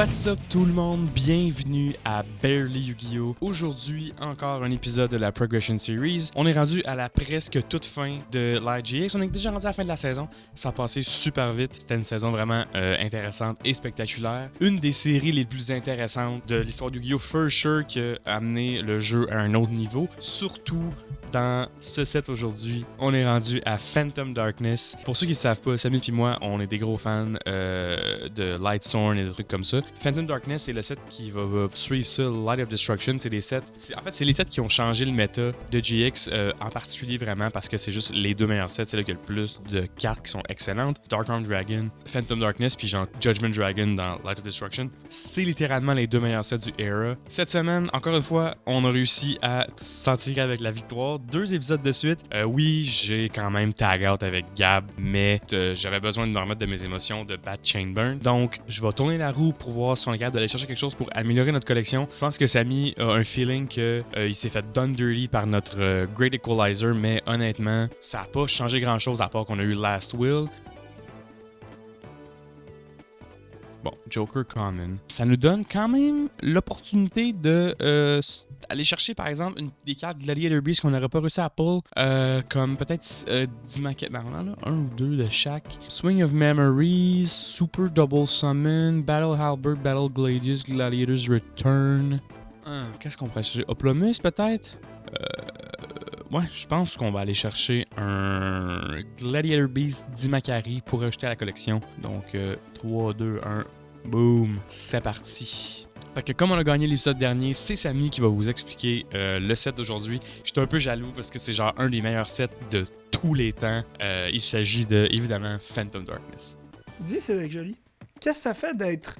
What's up tout le monde, bienvenue à Barely Yu-Gi-Oh! Aujourd'hui, encore un épisode de la Progression Series. On est rendu à la presque toute fin de l'IGX. On est déjà rendu à la fin de la saison. Ça a passé super vite. C'était une saison vraiment intéressante et spectaculaire. Une des séries les plus intéressantes de l'histoire de Yu-Gi-Oh! For sure qui a amené le jeu à un autre niveau. Surtout dans ce set aujourd'hui, on est rendu à Phantom Darkness. Pour ceux qui ne savent pas, Samy et moi, on est des gros fans de Lightsworn et des trucs comme ça. Phantom Darkness, c'est le set qui va suivre ça, Light of Destruction. C'est des sets. En fait, c'est les sets qui ont changé le méta de GX, en particulier vraiment parce que c'est juste les deux meilleurs sets. C'est là qu'il y a le plus de cartes qui sont excellentes. Dark Arm Dragon, Phantom Darkness, puis genre Judgment Dragon dans Light of Destruction. C'est littéralement les deux meilleurs sets du era. Cette semaine, encore une fois, on a réussi à s'en tirer avec la victoire. 2 épisodes de suite. Oui, j'ai quand même tag out avec Gab, mais j'avais besoin de me remettre de mes émotions de Bad Chainburn. Donc, je vais tourner la roue pour voir si on est capable d'aller chercher quelque chose pour améliorer notre collection. Je pense que Samy a un feeling qu'il s'est fait done dirty par notre Great Equalizer, mais honnêtement, ça n'a pas changé grand-chose à part qu'on a eu Last Will. Bon, Joker Common. Ça nous donne quand même l'opportunité de aller chercher, par exemple, des cartes Gladiator Beast qu'on n'aurait pas réussi à pull, comme peut-être 10 maquettes. Ben, on en a 1 ou 2 de chaque. Swing of Memories, Super Double Summon, Battle Halberd, Battle Gladius, Gladiator's Return. Qu'est-ce qu'on pourrait chercher? Oplomus, peut-être? Ouais, je pense qu'on va aller chercher un Gladiator Beast d'Imakari pour ajouter à la collection. Donc, 3, 2, 1, boom, c'est parti. Fait que comme on a gagné l'épisode dernier, c'est Samy qui va vous expliquer le set d'aujourd'hui. J'étais un peu jaloux parce que c'est genre un des meilleurs sets de tous les temps. Il s'agit de, évidemment, Phantom Darkness. Dis, Cédric Joly, qu'est-ce que ça fait d'être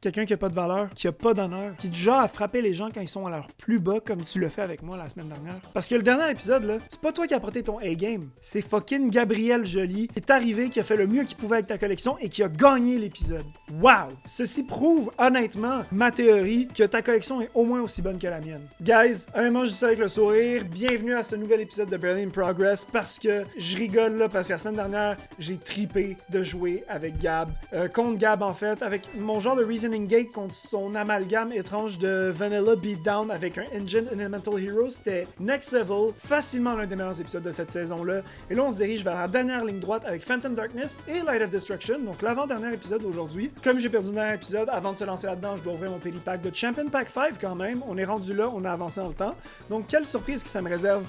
quelqu'un qui a pas de valeur, qui a pas d'honneur, qui est du genre à frapper les gens quand ils sont à leur plus bas, comme tu l'as fait avec moi la semaine dernière? Parce que le dernier épisode, là, c'est pas toi qui as apporté ton A-game, c'est fucking Gabriel Joly qui est arrivé, qui a fait le mieux qu'il pouvait avec ta collection et qui a gagné l'épisode. Wow! Ceci prouve, honnêtement, ma théorie que ta collection est au moins aussi bonne que la mienne. Guys, honnêtement, je dis ça avec le sourire, bienvenue à ce nouvel épisode de Barely in Progress, parce que je rigole là, parce que la semaine dernière, j'ai tripé de jouer avec Gab, contre Gab en fait, avec mon genre de Reasoning Gate contre son amalgame étrange de Vanilla Beatdown avec un Engine Elemental Hero. C'était next level, facilement l'un des meilleurs épisodes de cette saison-là. Et là, on se dirige vers la dernière ligne droite avec Phantom Darkness et Light of Destruction, donc l'avant-dernier épisode d'aujourd'hui. Comme j'ai perdu le dernier épisode, avant de se lancer là-dedans, je dois ouvrir mon Pity Pack de Champion Pack 5 quand même. On est rendu là, on a avancé dans le temps. Donc, quelle surprise que ça me réserve.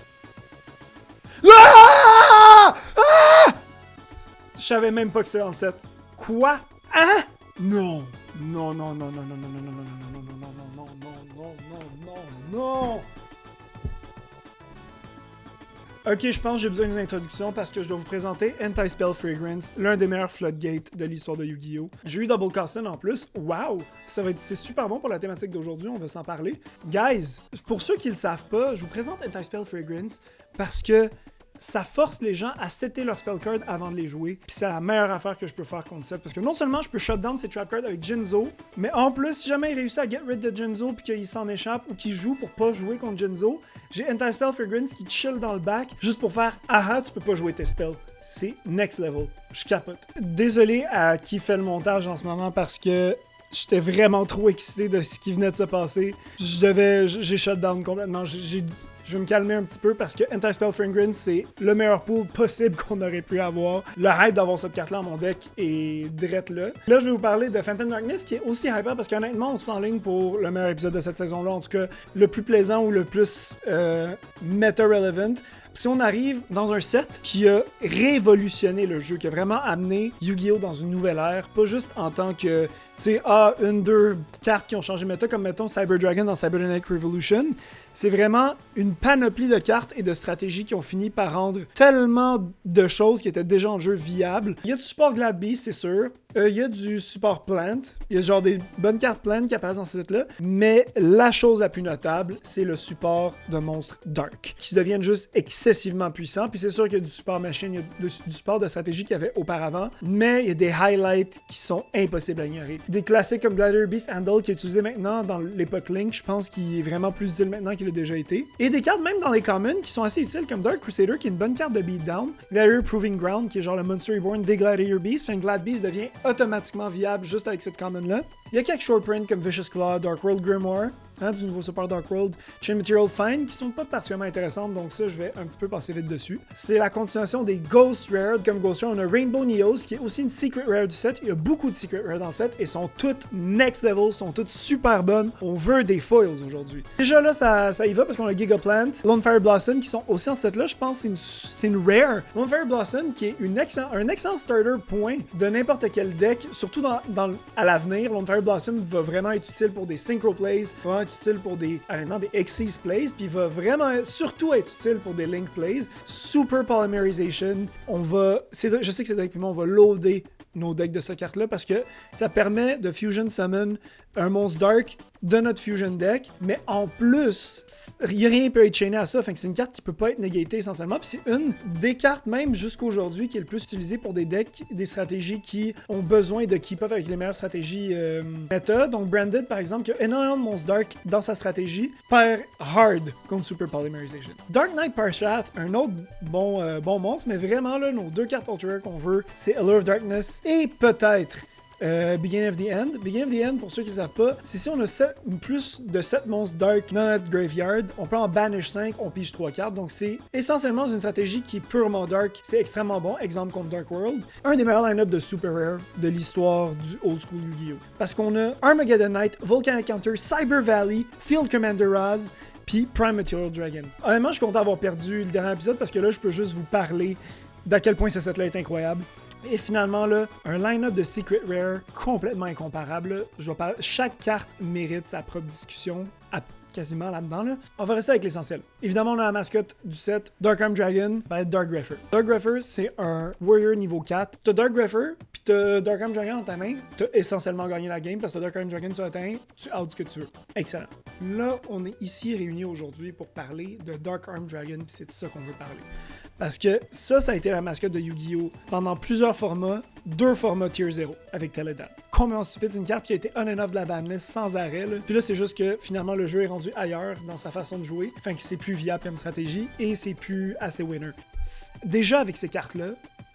Ah! Ah! Je savais même pas que c'était dans le set. Quoi? Hein? Non! Non, non, non, non, non, non, non, non, non, non, non, non, non, non, non, non, non, non. Ok, je pense que j'ai besoin d'une introduction parce que je dois vous présenter Anti-Spell Fragrance, l'un des meilleurs floodgates de l'histoire de Yu-Gi-Oh! J'ai eu Double Castle en plus. Wow! C'est super bon pour la thématique d'aujourd'hui, on va s'en parler. Guys, pour ceux qui le savent pas, je vous présente Anti-Spell Fragrance parce que ça force les gens à setter leur spell card avant de les jouer. Puis c'est la meilleure affaire que je peux faire contre set. Parce que non seulement je peux shut down ces trap cards avec Jinzo, mais en plus, si jamais il réussit à get rid de Jinzo puis qu'il s'en échappe ou qu'il joue pour pas jouer contre Jinzo, j'ai Anti-Spell Fragrance qui chill dans le back juste pour faire « Ah, tu peux pas jouer tes spells ». C'est next level. Je capote. Désolé à qui fait le montage en ce moment parce que j'étais vraiment trop excité de ce qui venait de se passer. J'ai shut down complètement. Je vais me calmer un petit peu parce que Anti-Spell Fragrance, c'est le meilleur pool possible qu'on aurait pu avoir. Le hype d'avoir cette carte-là dans mon deck est drette là. Là, je vais vous parler de Phantom Darkness qui est aussi hyper parce qu'honnêtement, on s'enligne pour le meilleur épisode de cette saison-là. En tout cas, le plus plaisant ou le plus meta-relevant. Si on arrive dans un set qui a révolutionné le jeu, qui a vraiment amené Yu-Gi-Oh! Dans une nouvelle ère, pas juste en tant que, tu sais, une, deux cartes qui ont changé méta, comme mettons Cyber Dragon dans Cyberdynamic Revolution, c'est vraiment une panoplie de cartes et de stratégies qui ont fini par rendre tellement de choses qui étaient déjà en jeu viables. Il y a du support Glad Beast, c'est sûr. Il y a du support Plant. Il y a genre des bonnes cartes Plant qui apparaissent dans ce set-là. Mais la chose la plus notable, c'est le support de monstres Dark, qui deviennent juste excessivement puissants. Puis c'est sûr qu'il y a du support Machine, il y a du support de stratégie qu'il y avait auparavant. Mais il y a des highlights qui sont impossibles à ignorer. Des classiques comme Gladiator Beast Handle qui est utilisé maintenant dans l'époque Link, je pense qu'il est vraiment plus utile maintenant qu'il a déjà été. Et des cartes même dans les commons qui sont assez utiles comme Dark Crusader qui est une bonne carte de beatdown. Gladiator Proving Ground qui est genre le Monster Reborn des Gladiator Beast. Fait que Glad Beast devient automatiquement viable juste avec cette common-là. Il y a quelques short prints comme Vicious Claw, Dark World Grimoire, du nouveau Super Dark World, Chain Material Find, qui sont pas particulièrement intéressantes, donc ça, je vais un petit peu passer vite dessus. C'est la continuation des Ghost Rare. Comme Ghost Rare, on a Rainbow Neos, qui est aussi une Secret Rare du set. Il y a beaucoup de Secret Rare dans le set, et sont toutes next level, sont toutes super bonnes. On veut des foils aujourd'hui. Déjà là, ça y va, parce qu'on a Gigaplant, Lone Fire Blossom, qui sont aussi en set là. Je pense que c'est une rare. Lone Fire Blossom, qui est un excellent starter point de n'importe quel deck, surtout à l'avenir. Lone Fire Blossom va vraiment être utile pour des synchro plays, va être utile pour des Xyz plays, puis il va vraiment surtout être utile pour des link plays. Super Polymerization, je sais que Cédric et moi, on va loader nos decks de cette carte-là parce que ça permet de Fusion Summon un monstre Dark de notre Fusion deck, mais en plus, rien peut être chainé à ça, fait que c'est une carte qui peut pas être négatée essentiellement, puis c'est une des cartes même jusqu'aujourd'hui qui est le plus utilisée pour des decks, des stratégies qui ont besoin de keep up avec les meilleures stratégies méta. Donc Branded par exemple, qui a énormément de monstres Dark dans sa stratégie, perd hard contre Super Polymerization. Dark Knight Parshath, un autre bon monstre, mais vraiment là, nos deux cartes ultra rares qu'on veut, c'est Allure of Darkness et peut-être Beginning of the End. Beginning of the End, pour ceux qui ne savent pas, c'est si on a plus de 7 monstres Dark dans notre graveyard, on peut en banish 5, on pige 3 cartes. Donc c'est essentiellement une stratégie qui est purement Dark. C'est extrêmement bon. Exemple contre Dark World. Un des meilleurs line-up de Super Rare de l'histoire du old school Yu-Gi-Oh! Parce qu'on a Armageddon Knight, Volcanic Counter, Cyber Valley, Field Commander Raz, puis Prime Material Dragon. Honnêtement, je suis content d'avoir perdu le dernier épisode parce que là, je peux juste vous parler d'à quel point ce set-là est incroyable. Et finalement, là, un line-up de Secret Rare complètement incomparable. Chaque carte mérite sa propre discussion, quasiment là-dedans. Là. On va rester avec l'essentiel. Évidemment, on a la mascotte du set, Dark Arm Dragon, va être Dark Greffer. Dark Greffer, c'est un Warrior niveau 4. T'as Dark Greffer, puis t'as Dark Arm Dragon dans ta main, t'as essentiellement gagné la game, parce que t'as Dark Arm Dragon sur le terrain, tu out ce que tu veux. Excellent. Là, on est ici réunis aujourd'hui pour parler de Dark Arm Dragon, puis c'est de ça qu'on veut parler. Parce que ça a été la mascotte de Yu-Gi-Oh! Pendant plusieurs formats, 2 formats Tier 0 avec Teledan. Complètement stupide, c'est une carte qui a été on and off de la banlist sans arrêt. Là. Puis là, c'est juste que finalement, le jeu est rendu ailleurs dans sa façon de jouer. Enfin, que c'est plus viable comme stratégie et c'est plus assez winner. Déjà, avec ces cartes-là,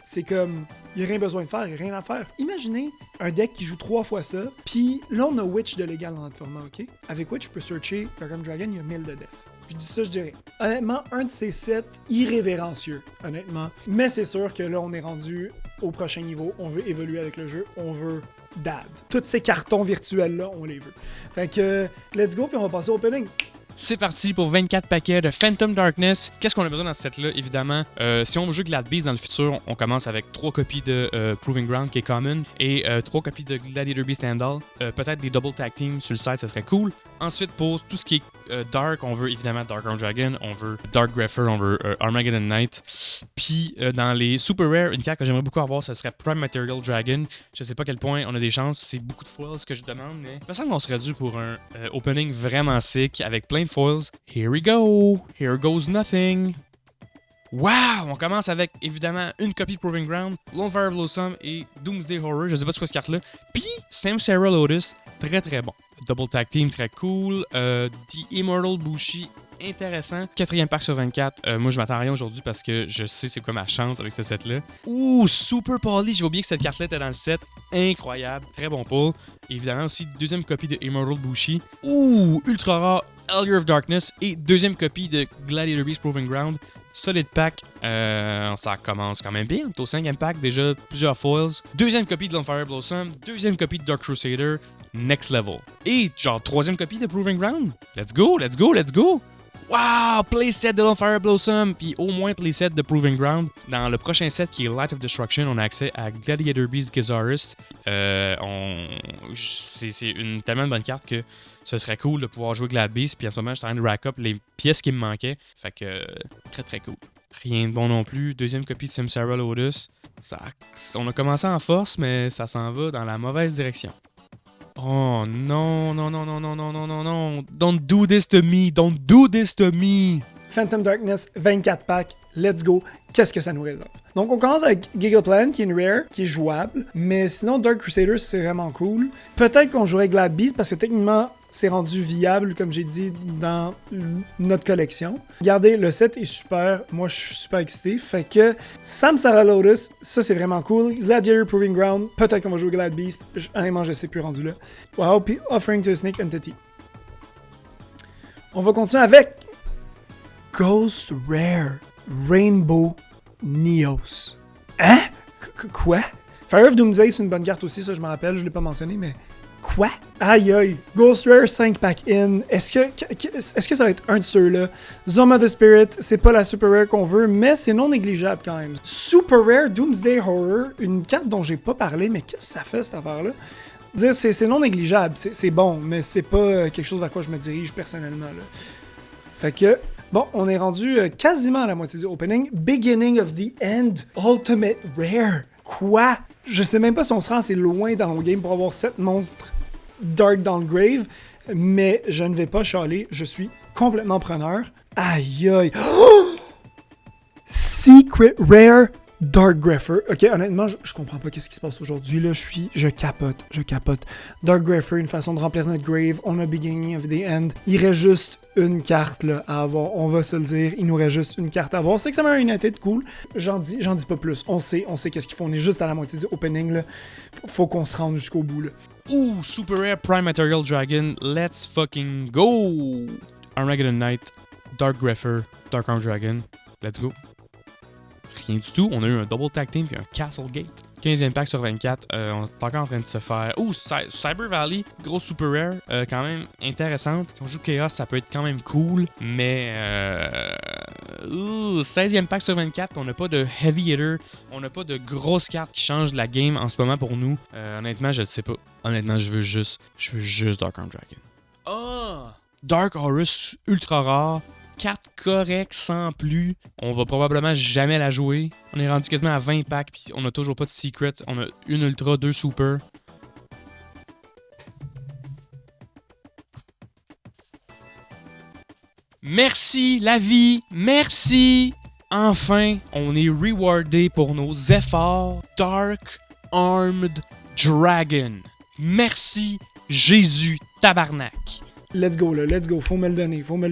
c'est comme, il n'y a rien besoin de faire, il n'y a rien à faire. Imaginez un deck qui joue 3 fois ça, puis là, on a Witch de légal dans notre format, ok? Avec Witch, je peux searcher Dark Dragon, il y a 1000 de def. Je dis ça, je dirais. Honnêtement, un de ces sets irrévérencieux, honnêtement. Mais c'est sûr que là, on est rendu au prochain niveau. On veut évoluer avec le jeu. On veut dad. Tous ces cartons virtuels-là, on les veut. Fait que, let's go, puis on va passer au opening. C'est parti pour 24 paquets de Phantom Darkness. Qu'est-ce qu'on a besoin dans ce set-là, évidemment? Si on veut jouer Glad Beast dans le futur, on commence avec 3 copies de Proving Ground qui est common et 3 copies de Gladiator Beast Handle. Peut-être des double tag teams sur le site, ça serait cool. Ensuite, pour tout ce qui est Dark, on veut évidemment Dark Arm Dragon, on veut Dark Greffer, on veut Armageddon Knight. Puis dans les Super Rare, une carte que j'aimerais beaucoup avoir, ce serait Prime Material Dragon. Je sais pas à quel point on a des chances, c'est beaucoup de foils que je demande, mais il me semble qu'on serait dû pour un opening vraiment sick avec plein de foils. Here we go! Here goes nothing! Wow! On commence avec évidemment une copie de Proving Ground, Lone Fire Blossom et Doomsday Horror. Je sais pas c'est quoi cette carte-là. Puis Samsara Lotus, très très bon. Double Tag Team, très cool. The Immortal Bushi, intéressant. 4e pack sur 24. Moi, je m'attends à rien aujourd'hui parce que je sais c'est quoi ma chance avec ce set-là. Ouh, Super Poly. J'ai oublié que cette carte-là était dans le set. Incroyable. Très bon pull. Évidemment aussi, 2e copie de Immortal Bushi. Ouh, ultra rare. Allure of Darkness. Et 2e copie de Gladiator Beast Proving Ground. Solid pack. Ça commence quand même bien. Au 5e pack, déjà plusieurs foils. 2e copie de Lone Fire Blossom. 2e copie de Dark Crusader. Next level. Et genre 3e copie de Proving Ground. Let's go, let's go, let's go! Wow! Playset de Lone Fire Blossom, puis au moins playset de Proving Ground. Dans le prochain set qui est Light of Destruction, on a accès à Gladiator Beast Gizaris. C'est une tellement bonne carte que ce serait cool de pouvoir jouer Glad Beast, puis en ce moment, je suis en train de rack up les pièces qui me manquaient. Fait que très très cool. Rien de bon non plus. 2e copie de Samsara Lotus. On a commencé en force, mais ça s'en va dans la mauvaise direction. Oh non, non, non, non, non, non, non, non, non. Don't do this to me. Don't do this to me. Phantom Darkness, 24 packs, let's go. Qu'est-ce que ça nous réserve? Donc on commence avec Gigaplan, qui est une rare, qui est jouable, mais sinon Dark Crusader, c'est vraiment cool. Peut-être qu'on jouerait Glad Beast, parce que techniquement, c'est rendu viable, comme j'ai dit, dans notre collection. Regardez, le set est super. Moi, je suis super excité. Fait que Samsara Lotus, ça, c'est vraiment cool. Gladiator Proving Ground, peut-être qu'on va jouer Glad Beast. Honnêtement, je sais plus rendu là. Wow, puis Offering to a Snake Entity. On va continuer avec Ghost Rare Rainbow Neos. Hein? Quoi? Fire of Doomsday, c'est une bonne carte aussi, ça, je me rappelle, je l'ai pas mentionné, mais... Quoi? Aïe aïe. Ghost Rare 5 pack in. Est-ce que ça va être un de ceux-là? Zoma the Spirit, c'est pas la super rare qu'on veut, mais c'est non négligeable quand même. Super rare Doomsday Horror, une carte dont j'ai pas parlé, mais qu'est-ce que ça fait cette affaire-là? Dire c'est non négligeable, c'est bon, mais c'est pas quelque chose vers quoi je me dirige personnellement. Là. Fait que, bon, on est rendu quasiment à la moitié du opening. Beginning of the End, Ultimate Rare. Quoi? Je sais même pas si on se rend assez loin dans le game pour avoir 7 monstres Dark dans le grave, mais je ne vais pas chialer, je suis complètement preneur. Aïe aïe. Oh! Secret Rare Dark Grepher. Ok, honnêtement, je comprends pas qu'est-ce qui se passe aujourd'hui. Là, je capote. Dark Grepher, une façon de remplir notre grave. On a Beginning of the End. Il reste juste une carte là, à avoir. On va se le dire. Il nous reste juste une carte à avoir. C'est que ça m'a United, cool. J'en dis pas plus. On sait qu'est-ce qu'ils font. On est juste à la moitié du opening. Là. Faut qu'on se rende jusqu'au bout. Là. Ouh, Super Rare Prime Material Dragon. Let's fucking go! Armageddon Knight, Dark Grepher, Dark Arm Dragon. Let's go. Rien du tout. On a eu un Double Tag Team puis un Castle Gate. 15e pack sur 24. On est encore en train de se faire... Ouh, Cyber Valley. Gros Super Rare. Quand même intéressante. Si on joue Chaos, ça peut être quand même cool. Mais... 16e pack sur 24. On n'a pas de Heavy Hitter. On n'a pas de grosses cartes qui changent la game en ce moment pour nous. Honnêtement, je ne sais pas. Honnêtement, je veux juste Dark Arm Dragon. Ah! Dark Horus ultra rare. Carte correcte sans plus. On va probablement jamais la jouer. On est rendu quasiment à 20 packs puis on a toujours pas de secret. On a une ultra, 2 super. Merci la vie, merci. Enfin, on est rewardé pour nos efforts. Dark Armed Dragon. Merci Jésus tabarnak. Let's go, là, let's go. Faut me le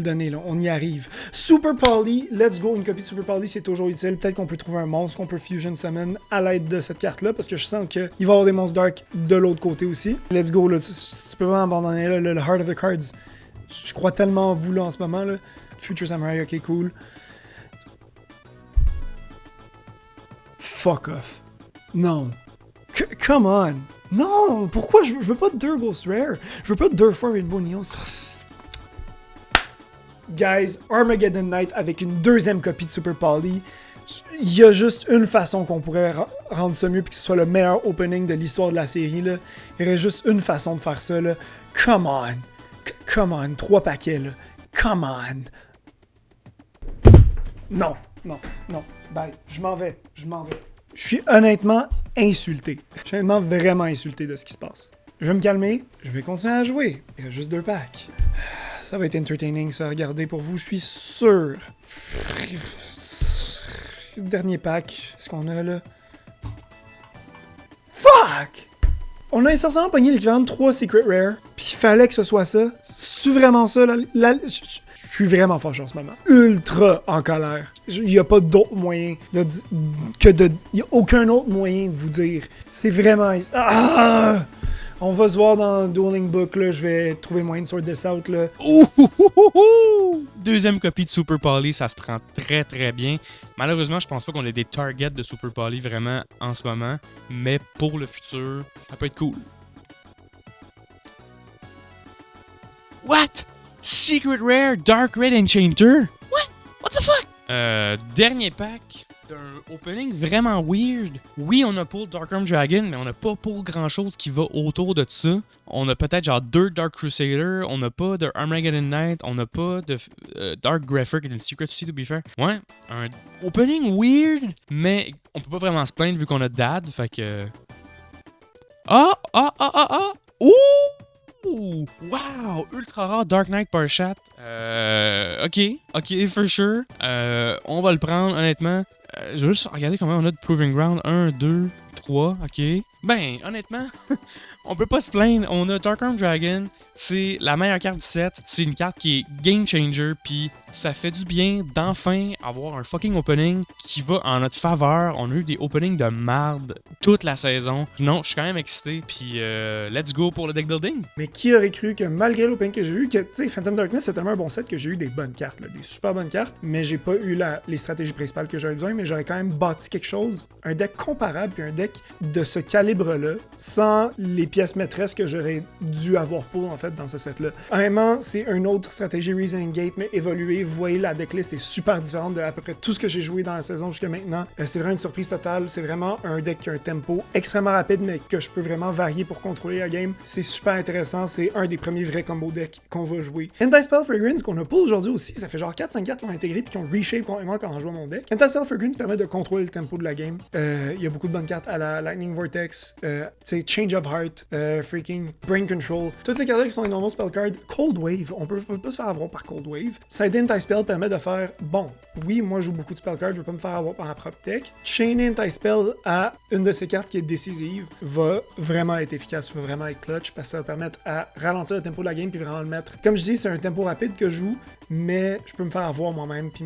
donner, là. On y arrive. Super Poly, let's go. Une copie de Super Poly, c'est toujours utile. Peut-être qu'on peut trouver un monstre qu'on peut Fusion Summon à l'aide de cette carte-là, parce que je sens qu'il va y avoir des monstres Dark de l'autre côté aussi. Let's go, là. Tu peux vraiment abandonner là, le Heart of the Cards. Je crois tellement en vous, là, en ce moment, là. Future Samurai, ok, cool. Fuck off. Non. Come on. Non, pourquoi? Je veux pas de 2 Ghost Rare. Je veux pas de 2 fois Rainbow Neos. Guys, Armageddon Knight avec une deuxième copie de Super Poly. Il y a juste une façon qu'on pourrait rendre ça mieux puis que ce soit le meilleur opening de l'histoire de la série. Là. Il y aurait juste une façon de faire ça. Là. Come on. Come on. 3 paquets. Là. Come on. Non. Bye. Je m'en vais. Je suis honnêtement insulté. Je suis honnêtement vraiment insulté de ce qui se passe. Je vais me calmer, je vais continuer à jouer. Il y a juste 2 packs. Ça va être entertaining, ça, à regarder pour vous, je suis sûr. Dernier pack, qu'est-ce qu'on a là? Fuck! On a essentiellement pogné l'équivalent de 3 Secret Rare, puis il fallait que ce soit ça. C'est-tu vraiment ça? Je suis vraiment fâché en ce moment. Ultra en colère. Il n'y a pas d'autre moyen Il n'y a aucun autre moyen de vous dire. C'est vraiment... Ah! On va se voir dans Dueling Book, là. Je vais trouver moyen de sort this out, là. Deuxième copie de Super Poly, ça se prend très très bien. Malheureusement, je pense pas qu'on ait des targets de Super Poly vraiment en ce moment. Mais pour le futur, ça peut être cool. What? Secret Rare Dark Red Enchanter? What the fuck? Dernier pack d'un opening vraiment weird. Oui, on a pour Dark Arm Dragon, mais on n'a pas pour grand chose qui va autour de ça. On a peut-être genre 2 Dark Crusader, on n'a pas de Armageddon Knight, on n'a pas de Dark Grepher qui est une secret aussi, to be fair. Ouais, un opening weird, mais on peut pas vraiment se plaindre vu qu'on a Dad, fait que. Ouh! Wow! Ultra rare Dark Knight par chat. ok, for sure. On va le prendre, honnêtement. Je vais juste regarder combien on a de Proving Ground. 1, 2, 3, ok. Ben, honnêtement, on peut pas se plaindre. On a Darkarm Dragon, c'est la meilleure carte du set. C'est une carte qui est game changer, puis ça fait du bien d'enfin avoir un fucking opening qui va en notre faveur. On a eu des openings de marde toute la saison. Non, je suis quand même excité, puis let's go pour le deck building. Mais qui aurait cru que malgré l'opening que j'ai eu, que tu sais, Phantom Darkness c'est tellement un bon set que j'ai eu des bonnes cartes, là, des super bonnes cartes, mais j'ai pas eu les stratégies principales que j'aurais besoin, mais j'aurais quand même bâti quelque chose, un deck comparable, puis un deck de ce calibre-là, sans les pièces maîtresses que j'aurais dû avoir pour, en fait, dans ce set-là. Honnêtement, c'est une autre stratégie Reasoning Gate, mais évoluée. Vous voyez, la decklist est super différente de à peu près tout ce que j'ai joué dans la saison jusqu'à maintenant. C'est vraiment une surprise totale. C'est vraiment un deck qui a un tempo extrêmement rapide, mais que je peux vraiment varier pour contrôler la game. C'est super intéressant. C'est un des premiers vrais combo decks qu'on va jouer. Anti-Spell Fragrance, qu'on a pas aujourd'hui aussi, ça fait genre 4-5 cartes qu'on a intégrées puis qu'on reshape complètement quand on joue à mon deck. Anti-Spell Fragrance permet de contrôler le tempo de la game. Il y a beaucoup de bonnes cartes à la Lightning Vortex, Change of Heart, freaking Brain Control. Toutes ces cartes-là qui sont des normal spell cards. Cold Wave, on peut pas se faire avoir par Cold Wave. Side Anti-Spell permet de faire, bon, oui, moi je joue beaucoup de spell cards, je veux pas me faire avoir par ma propre deck. Chain Anti-Spell à une de ces cartes qui est décisive va vraiment être efficace, va vraiment être clutch parce que ça va permettre à ralentir le tempo de la game puis vraiment le mettre. Comme je dis, c'est un tempo rapide que je joue, mais je peux me faire avoir moi-même puis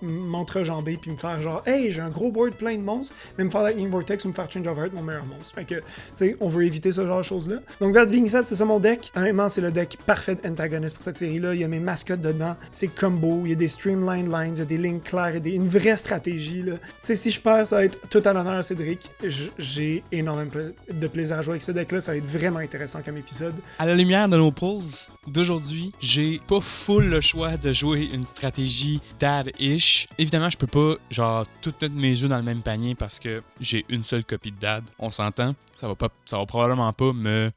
m'entrejamber puis me faire genre, hey, j'ai un gros board plein de monstres, mais me faire Lightning Vortex ou me faire Change of Heart mon meilleur monstre. Fait que, tu sais, on veut éviter ce genre de choses-là. Donc, that being said, c'est ça mon deck. Honnêtement, c'est le deck parfait d'antagoniste pour cette série-là. Il y a mes mascottes dedans, c'est combo, il y a des streamlined lines, il y a des lignes claires, il y a une vraie stratégie, là. Tu sais, si je perds, ça va être tout à l'honneur à Cédric. J'ai énormément de plaisir à jouer avec ce deck-là. Ça va être vraiment intéressant comme épisode. À la lumière de nos polls d'aujourd'hui, j'ai pas full le choix de jouer une stratégie dad-ish. Évidemment, je peux pas, genre, tout mettre mes jeux dans le même panier parce que j'ai une seule copie de dad. On s'entend? Ça va probablement pas me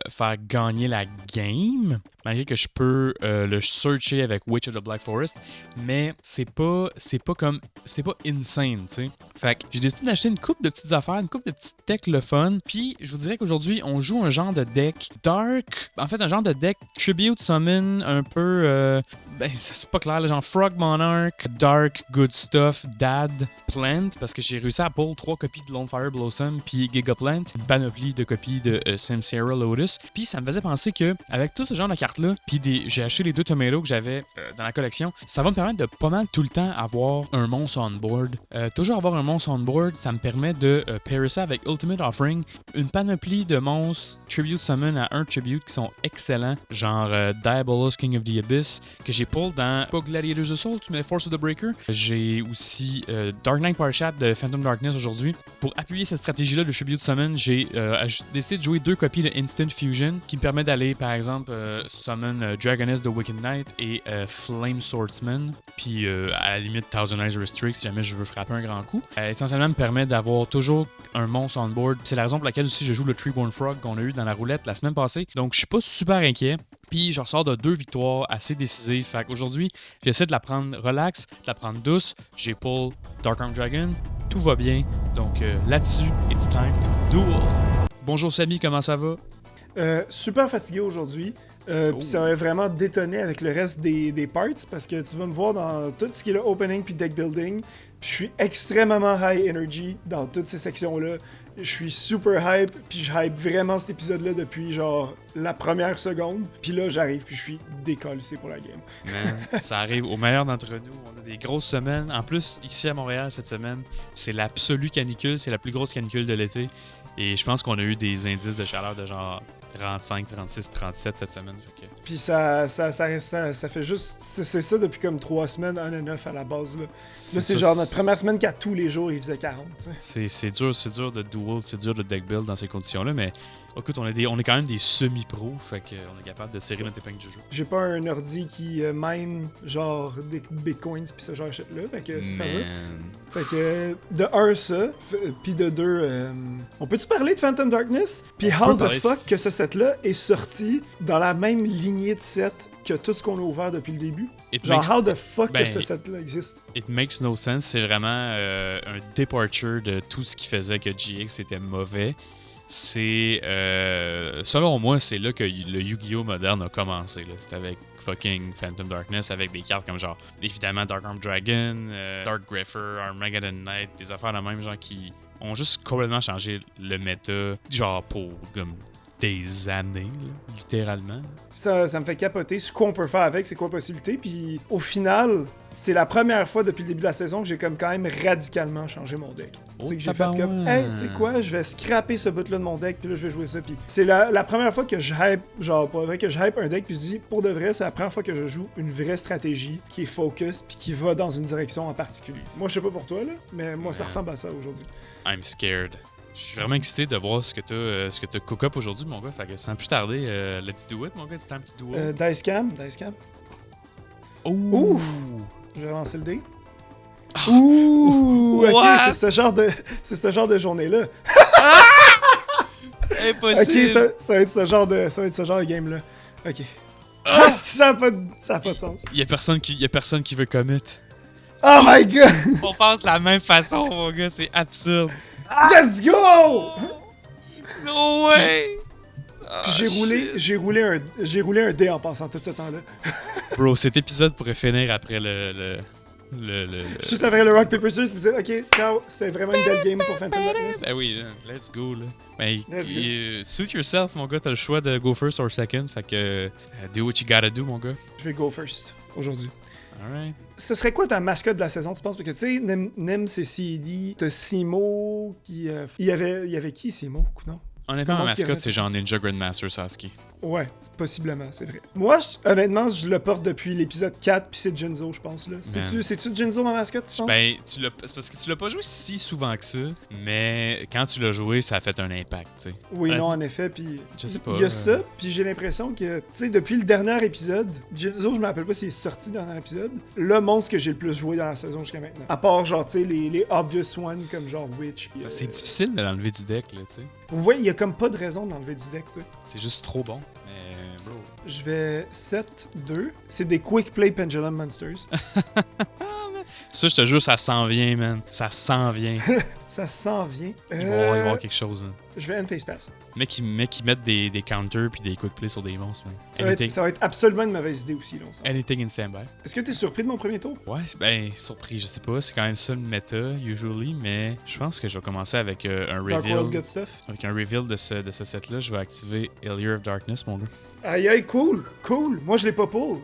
faire gagner la game, malgré que je peux le searcher avec Witch of the Black Forest, mais c'est pas insane, tu sais. Fait que j'ai décidé d'acheter une couple de petites affaires, une couple de petites decks le fun, puis je vous dirais qu'aujourd'hui, on joue un genre de deck dark, en fait un genre de deck Tribute Summon, un peu, c'est pas clair, là, genre Frog Monarch, Dark, Good Stuff, Dad, Plant, parce que j'ai réussi à pull 3 copies de Lone Fire Blossom puis Giga Plant, une panoplie de copies de Samsara Lotus, puis ça me faisait penser que avec tout ce genre de cartes-là, puis j'ai acheté les 2 Tomatoes que j'avais dans la collection, ça va me permettre de pas mal tout le temps avoir un monstre on board. Toujours avoir un monstre on board, ça me permet de pairer ça avec Ultimate Offering, une panoplie de monstres Tribute Summon à un Tribute qui sont excellents, genre Diabolus, King of the Abyss, que j'ai pull dans pas Gladiators Assault, mais Force of the Breaker. J'ai aussi Dark Knight Parshat de Phantom Darkness aujourd'hui. Pour appuyer cette stratégie-là de Tribute Summon, j'ai décidé de jouer 2 copies de Instant Fusion qui me permet d'aller, par exemple, summon Dragoness de Wicked Knight et Flame Swordsman, puis à la limite Thousand Eyes Restrict si jamais je veux frapper un grand coup. Essentiellement, me permet d'avoir toujours un monstre on board. C'est la raison pour laquelle aussi je joue le Treeborn Frog qu'on a eu dans la roulette la semaine passée. Donc je suis pas super inquiet. Puis je ressors de 2 victoires assez décisives. Fait qu'aujourd'hui, j'essaie de la prendre relax, de la prendre douce. J'ai pull Darkarm Dragon. Tout va bien. Donc là-dessus, it's time to duel. Bonjour Samy, comment ça va? Super fatigué aujourd'hui. Puis ça va vraiment détonner avec le reste des parts parce que tu vas me voir dans tout ce qui est le opening puis deck building. Puis je suis extrêmement high energy dans toutes ces sections-là. Je suis super hype, puis je hype vraiment cet épisode-là depuis genre la première seconde. Puis là, j'arrive, puis je suis décalissé pour la game. Man, ça arrive au meilleur d'entre nous. On a des grosses semaines. En plus, ici à Montréal, cette semaine, c'est l'absolue canicule. C'est la plus grosse canicule de l'été. Et je pense qu'on a eu des indices de chaleur de genre 35, 36, 37 cette semaine. Puis ça fait juste... C'est ça depuis comme 3 semaines, 1 et 9 à la base. Là c'est genre notre première semaine qu'à tous les jours, il faisait 40. C'est dur de duel, c'est dur de deck build dans ces conditions-là, mais écoute, on est quand même des semi-pros, fait qu'on est capable de serrer notre épingle du jeu. J'ai pas un ordi qui mine genre des bitcoins pis ce genre de shit-là, fait que ça va. Fait que de 1 ça, pis de 2, on peut-tu parler de Phantom Darkness? Pis how the fuck que ce set-là est sorti dans la même lignée de set que tout ce qu'on a ouvert depuis le début? How the fuck que ce set-là existe? It makes no sense, c'est vraiment un departure de tout ce qui faisait que GX était mauvais. c'est... selon moi, c'est là que le Yu-Gi-Oh! Moderne a commencé. Là. C'était avec fucking Phantom Darkness, avec des cartes comme genre, évidemment, Dark Arm Dragon, Dark Griffer, Armageddon Knight, des affaires de même, genre, qui ont juste complètement changé le méta, genre, pour comme des années, là, littéralement. Ça me fait capoter ce qu'on peut faire avec, c'est quoi la possibilité. Puis au final, c'est la première fois depuis le début de la saison que j'ai comme quand même radicalement changé mon deck. C'est que j'ai fait comme, hey, tu sais quoi, je vais scraper ce bout-là de mon deck, puis là je vais jouer ça. Puis c'est la première fois que je hype, genre pour vrai que je hype un deck, puis je dis, pour de vrai, c'est la première fois que je joue une vraie stratégie qui est focus, puis qui va dans une direction en particulier. Moi, je sais pas pour toi, là, mais moi, ça ressemble à ça aujourd'hui. I'm scared. Je suis vraiment excité de voir ce que t'as cook up aujourd'hui, mon gars. Fait que sans plus tarder, let's do it, mon gars. Time to do it. Dicecam. Ouh! Je vais lancer le dé. Ouh! Ok, What? c'est ce genre de journée-là. Impossible! Ok, ça va être ce genre de game-là. Ok. Ah, ça a pas de sens. Y a personne qui veut commit. Oh my god! On pense de la même façon, mon gars. C'est absurde. Let's go! No way! Puis j'ai roulé un dé en passant tout ce temps-là. Bro, cet épisode pourrait finir après le Juste après le Rock Paper Scissors, je me disais, ok, ciao, c'était vraiment une belle game pour Phantom Darkness. Ben oui, là, let's go, là. Ben, Let's go. Suit yourself, mon gars, t'as le choix de go first or second, fait que do what you gotta do, mon gars. Je vais go first aujourd'hui. Alright. Ce serait quoi ta mascotte de la saison, tu penses? Parce que tu sais, Nem c'est CD, t'as Simo qui... Il y avait qui, Simo? Non? Honnêtement, ma Comment est-ce qu'il y mascotte, avait- c'est genre Ninja Grandmaster Sasuke. Ouais, possiblement, c'est vrai. Moi, honnêtement, je le porte depuis l'épisode 4, puis c'est Jinzo, je pense. Là. C'est-tu Jinzo, ma mascotte, tu penses? Ben, c'est parce que tu l'as pas joué si souvent que ça, mais quand tu l'as joué, ça a fait un impact, tu sais. Oui, non, en effet, puis Je sais pas. il y a ça, puis j'ai l'impression que, tu sais, depuis le dernier épisode, Jinzo, je me rappelle pas s'il est sorti le dernier épisode, le monstre que j'ai le plus joué dans la saison jusqu'à maintenant. À part, genre, tu sais, les obvious ones, comme genre Witch, puis... C'est difficile de l'enlever du deck, là, tu sais. Ouais, il y a comme pas de raison de l'enlever du deck, tu sais. C'est juste trop bon. Mais, bro. Je vais 7-2. C'est des Quick Play Pendulum Monsters. Ça, je te jure, ça s'en vient, man. Ça s'en vient. Ça s'en vient. Il va y avoir quelque chose, man. Je vais End-Face Pass. Mec, qui mettent des counters puis des quick plays sur des monstres, man. Ça va être absolument une mauvaise idée aussi, là, on s'entend. Anything in standby. Est-ce que t'es surpris de mon premier tour? Ouais, ben, surpris, je sais pas. C'est quand même ça le méta, usually, mais je pense que je vais commencer avec un Dark reveal. World Good Stuff? Avec un reveal de ce set-là, je vais activer Illyr of Darkness, mon gars. Aïe aïe, cool! Moi, je l'ai pas pull.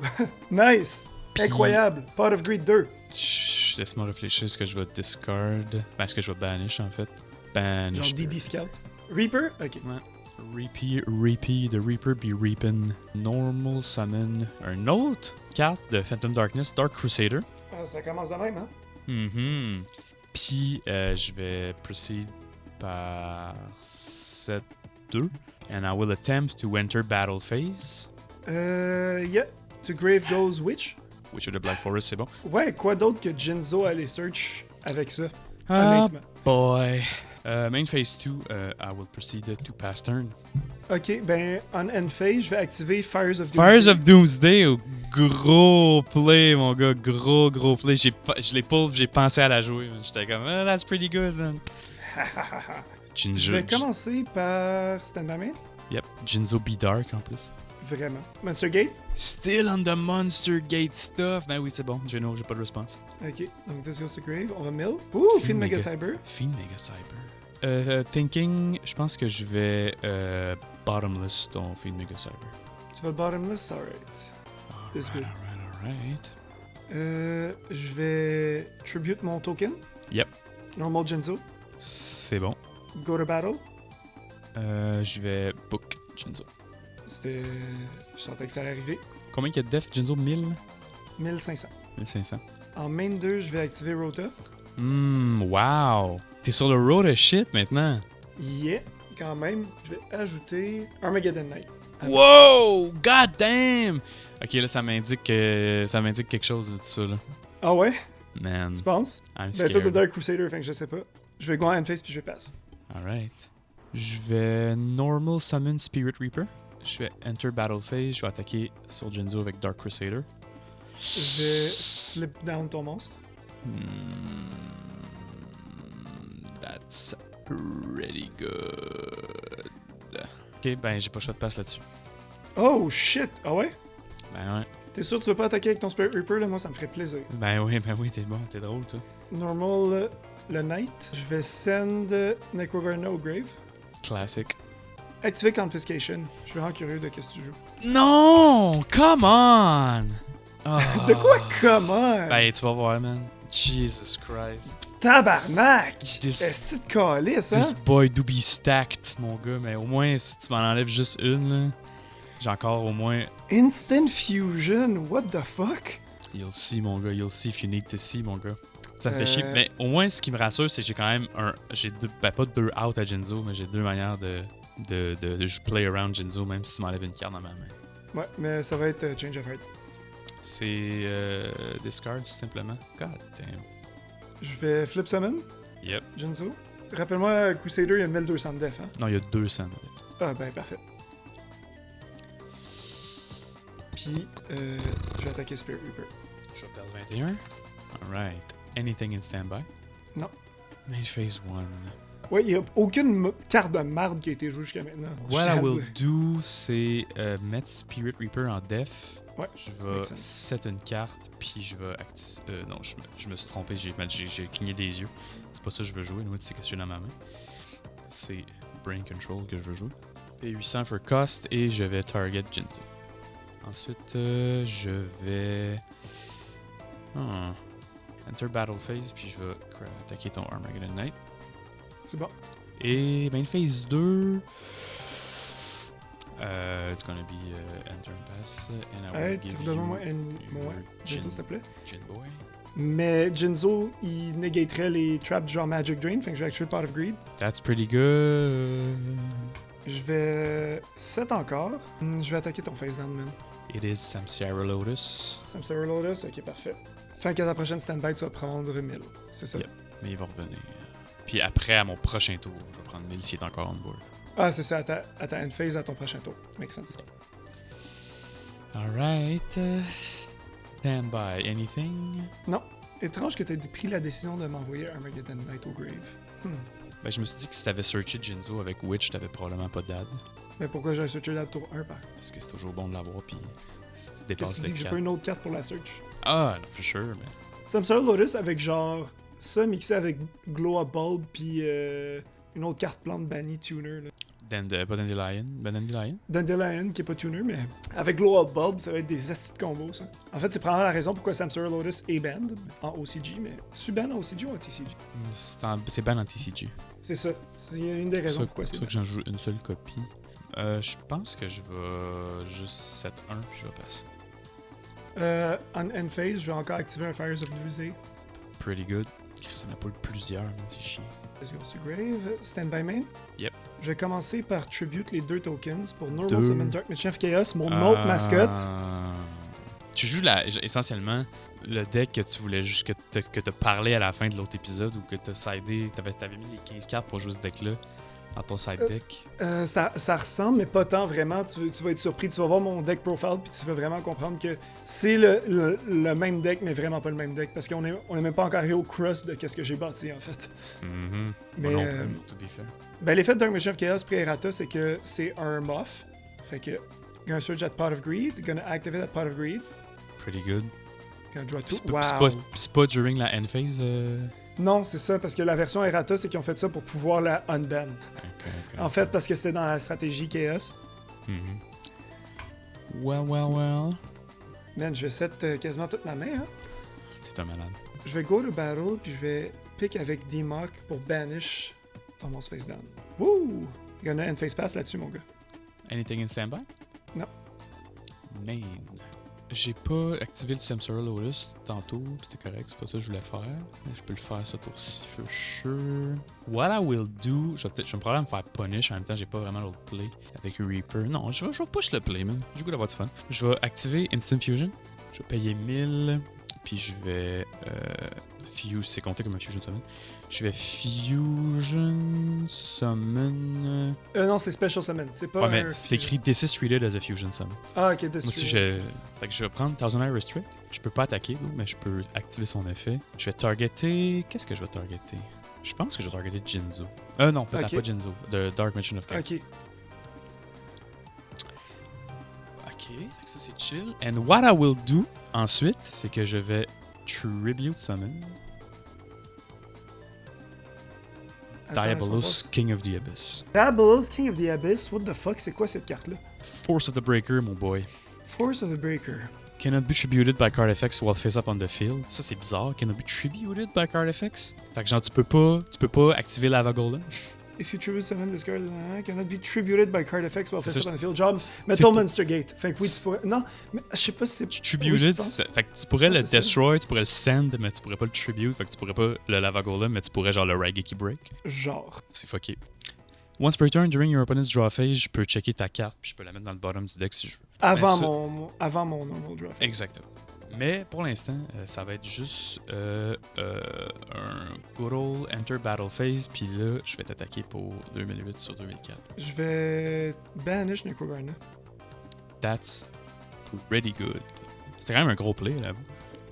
Nice! Puis- Incroyable! Pot of Greed 2. Chut, laisse-moi réfléchir ce que je vais discard. Ben, ce que je vais banish, en fait. Banish. Genre DD Scout. Reaper? Ok. The Reaper be reaping. Normal summon. Un autre carte de Phantom Darkness, Dark Crusader. Ah, ça commence de même, hein? Mhm. Puis, je vais proceed par 7-2. And I will attempt to enter battle phase. Yeah. To Grave Goes Witch? Which of the Black Forest, c'est bon. Ouais, quoi d'autre que Jinzo allait search avec ça? Ah, Honnêtement. boy. Main phase 2, I will proceed to pass turn. Ok, ben, on end phase, je vais activer Fires of Fires Doomsday. of Doomsday, oh, gros play, mon gars, gros play. Je l'ai pull, j'ai pensé à la jouer. Man. J'étais comme, oh, that's pretty good, man. Je vais commencer par Stand By Me. Yep, Jinzo Be Dark en plus. Vraiment. Monster Gate. Still on the Monster Gate stuff. Ben oui, c'est bon, j'ai pas de response. Ok, donc this goes to Grave. On va mill. Ouh, Fiend Mega Cyber. Fiend Mega Cyber. Thinking, je pense que je vais bottomless ton Fiend Mega Cyber. Tu vas bottomless? Alright. This good. Alright. Je vais tribute mon token. Yep. Normal Jinzo. C'est bon. Go to battle. Je vais book Jinzo. C'était... Je sentais que ça allait arriver. Combien qu'il y a de def, Jinzo? 1000? 1500. 1500. En main 2, je vais activer Rota. Wow! T'es sur le road of shit maintenant. Yeah, quand même. Je vais ajouter Armageddon Knight. Wow! God damn! Ok, là, ça m'indique quelque chose de tout ça, là. Ah ouais? Man, Tu penses? I'm Ben, scared. toi, t'es Dark Crusader, fait que je sais pas. Je vais go en face puis je passe. Alright. Je vais normal summon Spirit Reaper. Je vais enter battle phase. Je vais attaquer sur Jinzo avec Dark Crusader. Je vais flip down ton monstre. That's pretty good. Ok, ben j'ai pas le choix de passe là-dessus. Oh shit! Ah ouais? Ben ouais. T'es sûr que tu veux pas attaquer avec ton Spirit Reaper là? Moi, ça me ferait plaisir. Ben oui, t'es bon, t'es drôle, toi. Normal, le Knight. Je vais send Necrogarna au grave. Classic. Activer Confiscation. Je suis vraiment curieux de qu'est-ce que tu joues. Non! Come on! Oh. De quoi? Comment? Ben, tu vas voir, man. Jesus Christ. Tabarnak! This- Est-ce que tu calice, hein? This boy do be stacked, mon gars. Mais au moins, si tu m'en enlèves juste une, là, j'ai encore au moins... Instant Fusion, what the fuck? You'll see, mon gars. You'll see if you need to see, mon gars. Ça me fait chier. Euh. Mais au moins, ce qui me rassure, c'est que j'ai quand même j'ai deux... Ben, pas deux out à Jinzo, mais j'ai deux manières de play around Jinzo, même si tu m'enlèves une carte dans ma main. Ouais, mais ça va être Change of Heart. C'est discard, tout simplement. God damn. Je vais Flip Summon, Yep. Jinzo. Rappelle-moi, Crusader, il y a 1200 de def, hein? Non, il y a 200. Ah, ben parfait. Puis, je vais attaquer Spirit Reaper. Je vais perdre 21. Alright. Anything in standby? Non. Mage phase 1. Ouais, il n'y a aucune carte de marde qui a été jouée jusqu'à maintenant. What Je I tiens à will le dire. do, c'est mettre Spirit Reaper en def. Ouais, Je vais makes sense. set une carte, puis je vais non, je me suis trompé, j'ai cligné des yeux. C'est pas ça que je veux jouer, nous, c'est ce que j'ai dans ma main. C'est Brain Control que je veux jouer. Et 800 for cost, et je vais target Jinzo. Ensuite, je vais... Enter Battle Phase, puis je vais attaquer ton Armageddon Knight. C'est bon. Et ben phase 2... it's gonna be enter and pass, and I will Hey, give donne-moi you moi, Jin, Jinzo, s'il te plaît. Jin Boy. Mais Jinzo, il négaterait les traps du genre Magic Drain, fait que je vais actuer Pot of Greed. That's pretty good. Je vais 7 encore. Je vais attaquer ton face down, man. It is Samsara Lotus. Samsara Lotus, ok, parfait. Fait qu'à ta prochaine stand-by, tu vas prendre 1000. C'est ça? Yep. Mais il va revenir. Puis après, à mon prochain tour, je vais prendre 1000 s'il est encore on board. Ah, c'est ça, à ta end phase, à ton prochain tour. Makes sense. Alright. Stand by. Anything? Étrange que tu aies pris la décision de m'envoyer Armageddon Knight au grave. Ben, je me suis dit que si t'avais searché Jinzo avec Witch, t'avais probablement pas d'ad. Mais pourquoi j'ai searché la tour 1 par? Parce que c'est toujours bon de l'avoir, puis si tu Qu'est-ce dépasses qui le dit que j'ai 4... pas une autre carte pour la search? Ah, non, for sure, mais... Samsara Lotus avec genre ça mixé avec Glow Up Bulb puis une autre carte plante bannie tuner. Là. Pas Dandelion. Dandelion? Dandelion qui est pas tuner, mais avec Glow Up Bulb, ça va être des astis de combos ça. En fait, c'est probablement la raison pourquoi Samsara Lotus est banned en OCG, mais ban en OCG ou en TCG? C'est ban en TCG. C'est ça. C'est une des raisons pourquoi C'est c'est pour ça que j'en joue une seule copie. Je pense que je vais juste set 1 puis je vais passer. En end phase, je vais encore activer un Fires of Musée. Pretty good. Ça m'a pas eu plusieurs, mais c'est chiant. Let's go to grave. Stand by main. Yep. Je vais commencer par tribute les 2 tokens pour Normal Deux. Summon Dark Magician of Chaos, mon autre mascotte. Tu joues essentiellement le deck que tu voulais juste que t'as parlé à la fin de l'autre épisode ou que t'as sidé. T'avais mis les 15 cartes pour jouer ce deck-là dans ton side deck. Ça ressemble, mais pas tant vraiment. Tu vas être surpris. Tu vas voir mon deck profile, puis tu vas vraiment comprendre que c'est le même deck, mais vraiment pas le même deck. Parce qu'on est même pas encore arrivé au crust de qu'est-ce que j'ai bâti, en fait. Mm-hmm. Mais, Moi non plus, to be fair. Ben, l'effet de Dark Magician of Chaos pré-errata, c'est que c'est un buff. Fait que, gonna search at Pot of Greed, gonna activate that Pot of Greed, Pretty good. gonna draw 2. C'est Wow! c'est pas during la end phase? Non, c'est ça, parce que la version errata, c'est qu'ils ont fait ça pour pouvoir la unban. Ok. En fait, parce que c'était dans la stratégie Chaos. Mm-hmm. Well. Man, je vais set quasiment toute ma main, hein. T'es un malade. Je vais go to battle, puis je vais pick avec D-Mock pour banish dans mon face down. Wouh! Il y en a une face pass là-dessus, mon gars. Anything in standby? Non. Main. J'ai pas activé le Samsara Lotus tantôt, c'était correct, c'est pas ça que je voulais faire. Mais je peux le faire ce tour-ci, for sure. What I will do, je vais me probablement me faire punish, en même temps j'ai pas vraiment l'autre play avec Reaper. Non, je vais push le play, man. J'ai goût d'avoir du fun. Je vais activer Instant Fusion. Je vais payer 1000, puis je vais Fuse, c'est compté comme un Fusion Summon. Je vais Fusion Summon. Non, c'est Special Summon, c'est pas Ouais, mais un... c'est écrit This is treated as a Fusion Summon. Ah, ok, Moi aussi, fait que je vais prendre Thousand Eye Restrict. Je peux pas attaquer, mais je peux activer son effet. Je vais targeter... Qu'est-ce que je vais targeter? Je pense que je vais targeter Jinzo. Non, peut-être Ok. pas Jinzo. De Dark Magician of Chaos. Ok. fait que ça c'est chill. And what I will do ensuite, c'est que je vais Tribute Summon Diabolos, King of the Abyss. Diabolos, King of the Abyss, what the fuck, c'est quoi cette carte-là? Force of the Breaker, mon boy. Force of the Breaker. Cannot be tributed by card effects while face up on the field. Ça c'est bizarre. Cannot be tributed by card effects. Fait que genre tu peux pas activer Lava Golem. If you tribute summon this card, cannot be tributed by card effects while C'est face ça, up on the field. Genre, mettons Monster Gate. Fait que oui, tu pourrais. Non, mais je sais pas si c'est. Tributed, oui, fait que tu pourrais le c'est destroy, tu pourrais le send, mais tu pourrais pas le tribute. Fait que tu pourrais pas le Lava Golem, mais tu pourrais genre le Raigeki Break. Genre. C'est fucké. Once per turn, during your opponent's draw phase, je peux checker ta carte puis je peux la mettre dans le bottom du deck si je veux. Avant ça... mon normal draw phase. Exactement. Mais pour l'instant, ça va être juste un good old enter battle phase, puis là, je vais t'attaquer pour 2008 sur 2004. Je vais banish Necrogarna. That's pretty good. C'est quand même un gros play, là,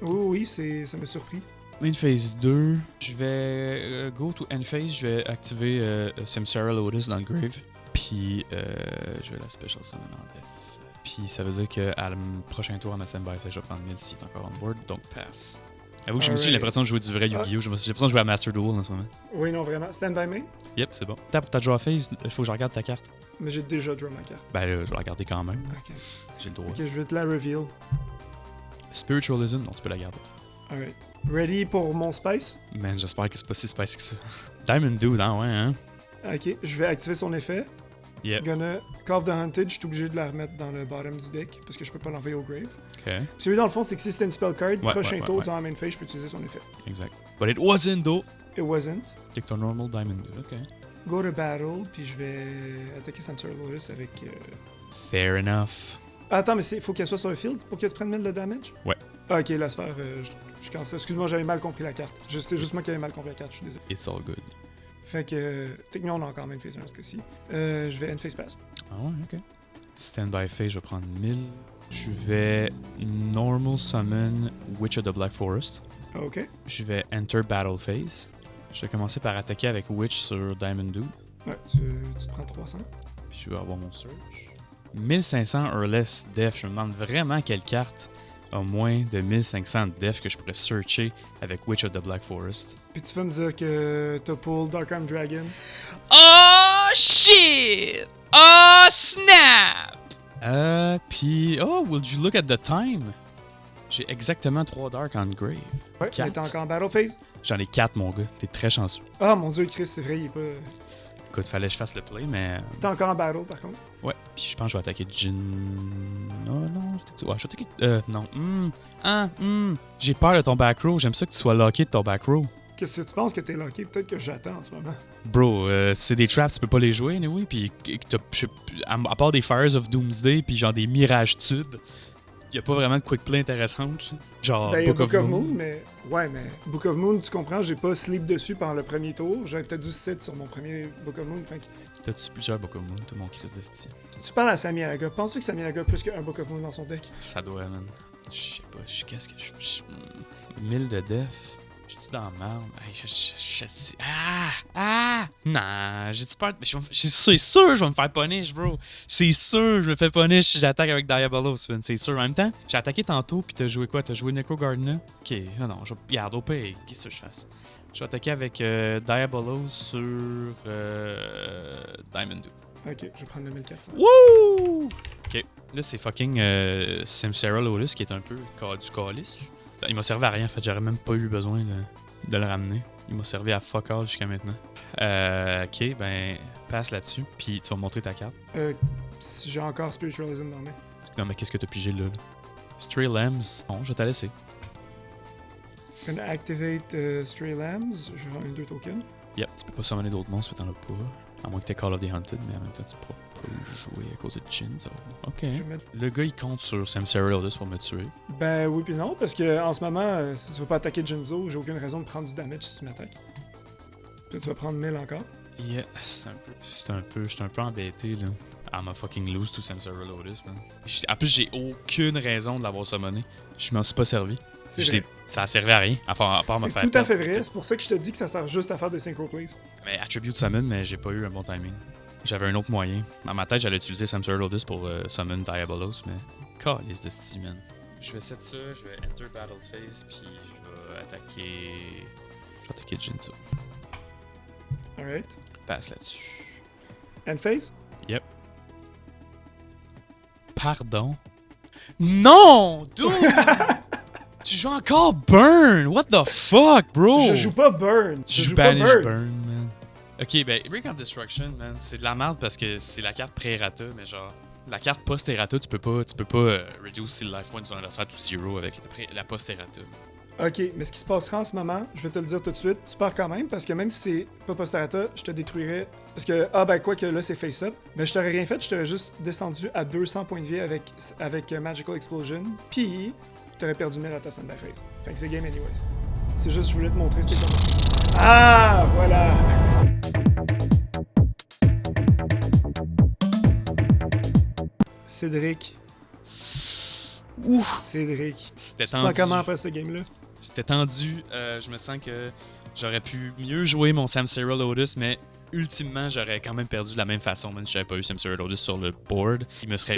vous. Oui, ça m'a surpris. Main phase 2, je vais go to end phase, je vais activer Samsara Lotus dans le grave, puis je vais la special summon en def. Puis ça veut dire qu'à le prochain tour en standby, je vais prendre 1000 s'il est encore on board, donc pass. Avoue que j'ai l'impression de jouer du vrai Yu-Gi-Oh! J'ai l'impression de jouer à Master Duel en ce moment. Oui, non, vraiment. Stand by main? Yep, c'est bon. Pour ta draw phase, il faut que je regarde ta carte. Mais j'ai déjà draw ma carte. Ben là, je vais la regarder quand même. Ok. J'ai le droit. Ok, je vais te la reveal. Spiritualism, non, tu peux la garder. Alright. Ready pour mon spice? Man, j'espère que c'est pas si spicy que ça. Diamond Dude, hein, ouais, hein? Ok, je vais activer son effet. Yep. Gonna Carve the Hunted, je suis obligé de la remettre dans le bottom du deck parce que je peux pas l'envoyer au grave. Ok. Celui dans le fond, c'est que si c'était une spell card, prochain tour, ouais. dans la main phase, je peux utiliser son effet. Exact. But it wasn't, though. It wasn't. Take ton normal Diamond Dude, ok. Go to battle, puis je vais attaquer Samsara Lotus avec. Fair enough. Attends, mais il faut qu'elle soit sur le field pour qu'elle te prenne 1000 de damage? Ouais. Ah, ok, la sphère, je cancelle. Excuse-moi, j'avais mal compris la carte. C'est juste moi qui avais mal compris la carte, je suis désolé. It's all good. Fait que, techniquement, on a encore même phase 1 ce cas-ci. Je vais end phase pass. Ah ouais, ok. Standby phase, je vais prendre 1000. Je vais normal summon Witch of the Black Forest. Ok. Je vais enter battle phase. Je vais commencer par attaquer avec Witch sur Diamond Dude. Ouais, tu te prends 300. Puis je vais avoir mon search. 1500 or less def. Je me demande vraiment quelle carte a moins de 1500 def que je pourrais searcher avec Witch of the Black Forest. Puis tu vas me dire que t'as pull Dark Arm Dragon. Oh shit! Oh snap! Puis oh, will you look at the time? J'ai exactement 3 Dark on Grave. Ouais, mais t'es encore en battle phase? J'en ai 4, mon gars. T'es très chanceux. Ah mon dieu, Chris, c'est vrai, il est pas. Écoute, fallait que je fasse le play, mais. T'es encore en battle par contre? Ouais, puis je pense que je vais attaquer Jin. Oh non, ouais, je vais attaquer. Non. J'ai peur de ton back row. J'aime ça que tu sois locké de ton back row. Qu'est-ce que tu penses que t'es locké? Peut-être que j'attends en ce moment. Bro, c'est des traps, tu peux pas les jouer, anyway. Puis, à part des Fires of Doomsday, puis genre des Mirage Tubes, y a pas vraiment de quick play intéressante. Genre Ben, Book of Moon. mais. Ouais, mais Book of Moon, tu comprends, j'ai pas sleep dessus pendant le premier tour. J'aurais peut-être dû sit sur mon premier Book of Moon. Fait que... T'as-tu plusieurs Book of Moon, tout mon Chris d'esti? Tu parles à Sami Alaga. Penses-tu que Sami Alaga a plus qu'un Book of Moon dans son deck? Ça doit, man. Je sais pas, qu'est-ce que je. 1000 de def. Je-tu dans la merde? Hey, je sais. Non, j'ai-tu peur? C'est sûr, je vais me faire punish, bro. C'est sûr, je me fais punish si j'attaque avec Diabolos, man. C'est sûr. En même temps, j'ai attaqué tantôt, puis t'as joué quoi? T'as joué Necrogarna? Ok, non, je regarde au pire. Qu'est-ce que je fasse? Je vais attaquer avec Diabolos sur Diamond Dude. Ok, je vais prendre le 1400. Wouh! Ok, là c'est fucking Samsara Lotus qui est un peu du calice. Il m'a servi à rien, en fait, j'aurais même pas eu besoin de le ramener. Il m'a servi à fuck all jusqu'à maintenant. Ok, ben, passe là-dessus, puis tu vas me montrer ta carte. Si j'ai encore Spiritualism dans le main. Non, mais qu'est-ce que t'as pigé là? Stray Lambs. Bon, je vais te laisser. Gonna activate Stray Lambs. Je vais vendre 2 tokens. Yep, tu peux pas summoner d'autres monstres, mais t'en as pas. À moins que t'aies Call of the Hunted, mais en même temps, tu pourras pas le jouer à cause de Jin. So. Ok. Le gars, il compte sur Samsara Lotus pour me tuer. Ben oui puis non, parce que en ce moment, si tu veux pas attaquer Jinzo, j'ai aucune raison de prendre du damage si tu m'attaques. Puis tu vas prendre 1000 encore. Yeah, je suis un peu embêté, là. I'm a fucking lose to Samsara Lotus, man. En plus, j'ai aucune raison de l'avoir summoné. Je m'en suis pas servi. Ça a servi à rien, à part me faire. C'est tout à fait vrai, c'est pour ça que je te dis que ça sert juste à faire des synchro plays. Mais Attribute Summon, mais j'ai pas eu un bon timing. J'avais un autre moyen. Dans ma tête, j'allais utiliser Samsara Lotus pour Summon Diabolos, mais Calice de Steam, man. Je vais set ça, je vais enter battle phase, puis je vais attaquer... Je vais attaquer Jinzo. Alright. Passe là-dessus. End phase? Yep. Pardon? Non! Dude! Tu joues encore Burn! What the fuck, bro? Je joue pas Burn. Tu joues pas Banish Burn, man. Ok, ben, Break of Destruction, man, c'est de la merde parce que c'est la carte pré-errata, mais genre, la carte post-errata, tu peux pas reduce le life point de ton adversaire to zero avec la post-errata. Ok, mais ce qui se passera en ce moment, je vais te le dire tout de suite, tu pars quand même, parce que même si c'est pas post-errata, je te détruirais. Parce que, quoi que là c'est face-up, mais je t'aurais rien fait, je t'aurais juste descendu à 200 points de vie avec Magical Explosion, puis t'aurais perdu 1000 à ta standby phase. Fait que c'est game anyways. C'est juste, je voulais te montrer c'était comment. Ah, voilà! Cédric. Ouf! Cédric. C'était Tu te sens comment après ce game-là? C'était tendu. Je me sens que j'aurais pu mieux jouer mon Samsara Lotus, mais ultimement, j'aurais quand même perdu de la même façon, même si j'avais pas eu Samsara Lotus sur le board. Il me serait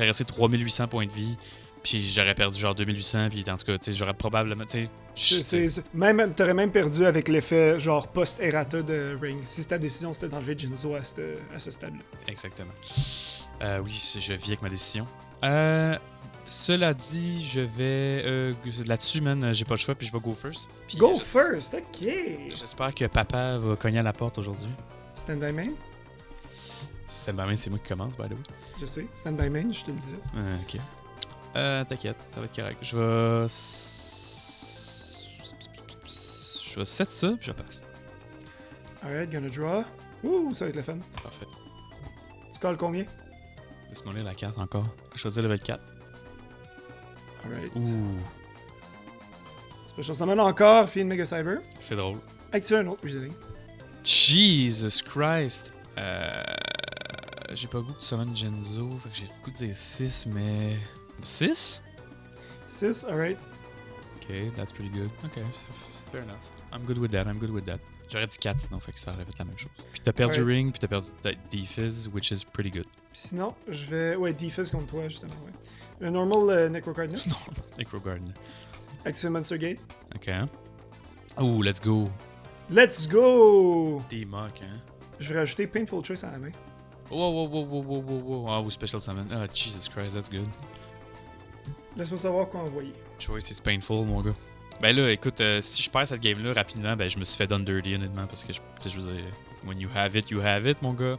resté 3800 points de vie, puis j'aurais perdu genre 2800, puis en tout cas, j'aurais probablement... T'aurais même perdu avec l'effet genre post-errata de Ring, si ta décision c'était d'enlever Jinzo à ce stade-là. Exactement. Oui, je vis avec ma décision. Cela dit, je vais... là-dessus, man, j'ai pas le choix, puis je vais go first. Puis, go first, ok! J'espère que papa va cogner à la porte aujourd'hui. Stand by main? Stand by main, c'est moi qui commence, by the way. Je sais, stand by main, je te le disais. Ok. T'inquiète, ça va être correct. Je vais set ça, puis je passe. Alright, gonna draw. Ouh, ça va être le fun. Parfait. Tu calls combien? Laisse-moi lire la carte encore. Je choisis level 4. Alright. Ouh. Special Summon encore, Fiend Mega Cyber. C'est drôle. Activer un autre Reasoning. Jesus Christ. J'ai pas le goût de summon Jinzo, fait que j'ai le goût de dire 6, mais... 6? 6, alright. Ok, that's pretty good. Ok, fair enough. I'm good with that. J'aurais dit 4 sinon, fait que ça aurait fait la même chose. Puis t'as perdu Ring, puis t'as perdu Defizz, which is pretty good. Sinon, je vais... Ouais, Defizz contre toi, justement, ouais. Un normal Necrogardner. Normal Necrogardner. Activer Monster Gate. Ok. Oh, let's go. Let's go! Des mocks, hein. Je vais rajouter Painful Choice à la main. Wow. Oh, Special Summon. Oh, Jesus Christ, that's good. Laisse-moi savoir quoi envoyer. Choice is painful, mon gars. Ben là, écoute, si je perds cette game-là rapidement, ben je me suis fait done dirty, honnêtement, parce que, je veux dire, when you have it, mon gars.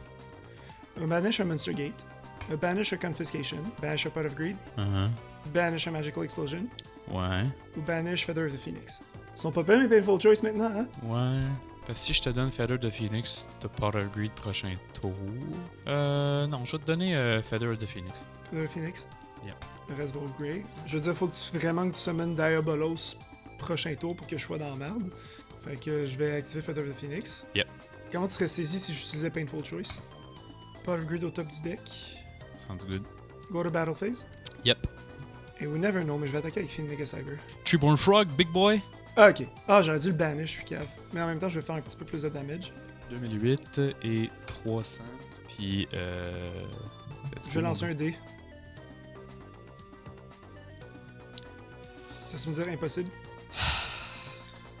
Banish a Monster Gate. Banish a Confiscation. Banish a Pot of Greed. Banish a Magical Explosion. Ouais. Ou Banish Feather of the Phoenix. Ils sont pas pires mes Painful Choice maintenant, hein? Ouais. Parce que si je te donne Feather of the Phoenix, t'as Pot of Greed prochain tour. Non, je vais te donner Feather of the Phoenix. Feather of the Phoenix? Yeah. Le reste va au Grey. Je veux dire, faut que tu summon Diabolos prochain tour pour que je sois dans la merde. Fait que je vais activer Feather of the Phoenix. Yep. Comment tu serais saisi si j'utilisais Painful Choice? Pot of Greed au top du deck. Sounds good. Go to battle phase. Yep. Et we never know, mais je vais attaquer avec Fiend Mega Cyber. Treeborn Frog, big boy. Ah, ok. Ah, j'aurais dû le banish, je suis cave. Mais en même temps, je vais faire un petit peu plus de damage. 2008 et 300. Puis, je vais lancer un dé. Ça se me dire impossible.